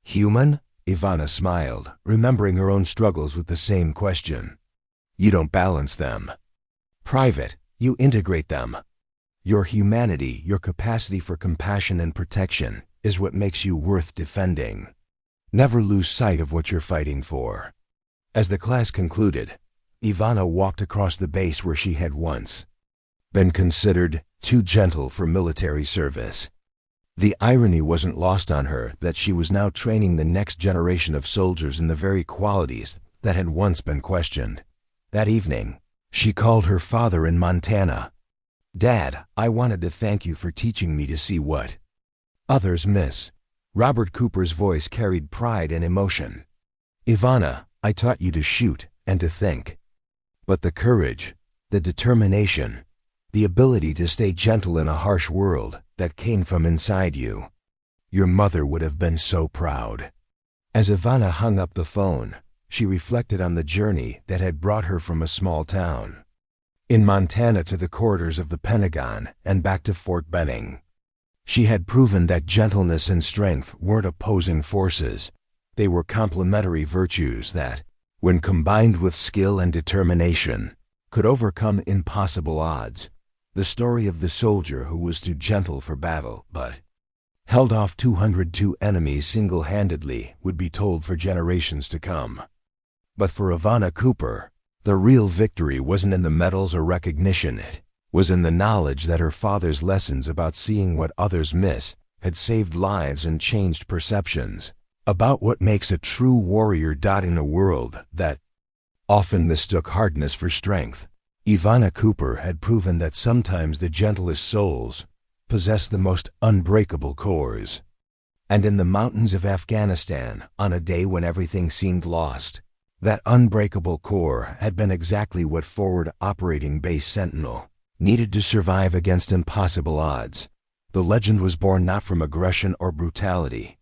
S1: human?" Ivana smiled, remembering her own struggles with the same question. "You don't balance them. Private, you integrate them. Your humanity, your capacity for compassion and protection, is what makes you worth defending. Never lose sight of what you're fighting for." As the class concluded, Ivana walked across the base where she had once been considered too gentle for military service. The irony wasn't lost on her that she was now training the next generation of soldiers in the very qualities that had once been questioned. That evening, she called her father in Montana. "Dad, I wanted to thank you for teaching me to see what others miss." Robert Cooper's voice carried pride and emotion. "Ivana, I taught you to shoot and to think. But the courage, the determination, the ability to stay gentle in a harsh world, that came from inside you. Your mother would have been so proud." As Ivana hung up the phone, she reflected on the journey that had brought her from a small town in Montana to the corridors of the Pentagon and back to Fort Benning. She had proven that gentleness and strength weren't opposing forces. They were complementary virtues that, when combined with skill and determination, could overcome impossible odds. The story of the soldier who was too gentle for battle but held off 202 enemies single-handedly would be told for generations to come. But for Ivana Cooper, the real victory wasn't in the medals or recognition. It was in the knowledge that her father's lessons about seeing what others miss had saved lives and changed perceptions about what makes a true warrior. In a world that often mistook hardness for strength, Ivana Cooper had proven that sometimes the gentlest souls possess the most unbreakable cores. And in the mountains of Afghanistan, on a day when everything seemed lost, that unbreakable core had been exactly what Forward Operating Base Sentinel needed to survive against impossible odds. The legend was born not from aggression or brutality,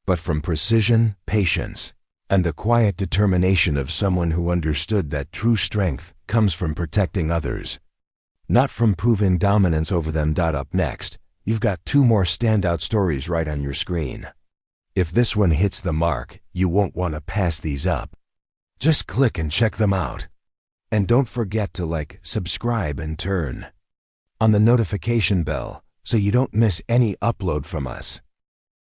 S1: but from precision, patience, and the quiet determination of someone who understood that true strength comes from protecting others, not from proving dominance over them. Up next, you've got two more standout stories right on your screen. If this one hits the mark, you won't want to pass these up. Just click and check them out. And don't forget to like, subscribe, and turn on the notification bell so you don't miss any upload from us.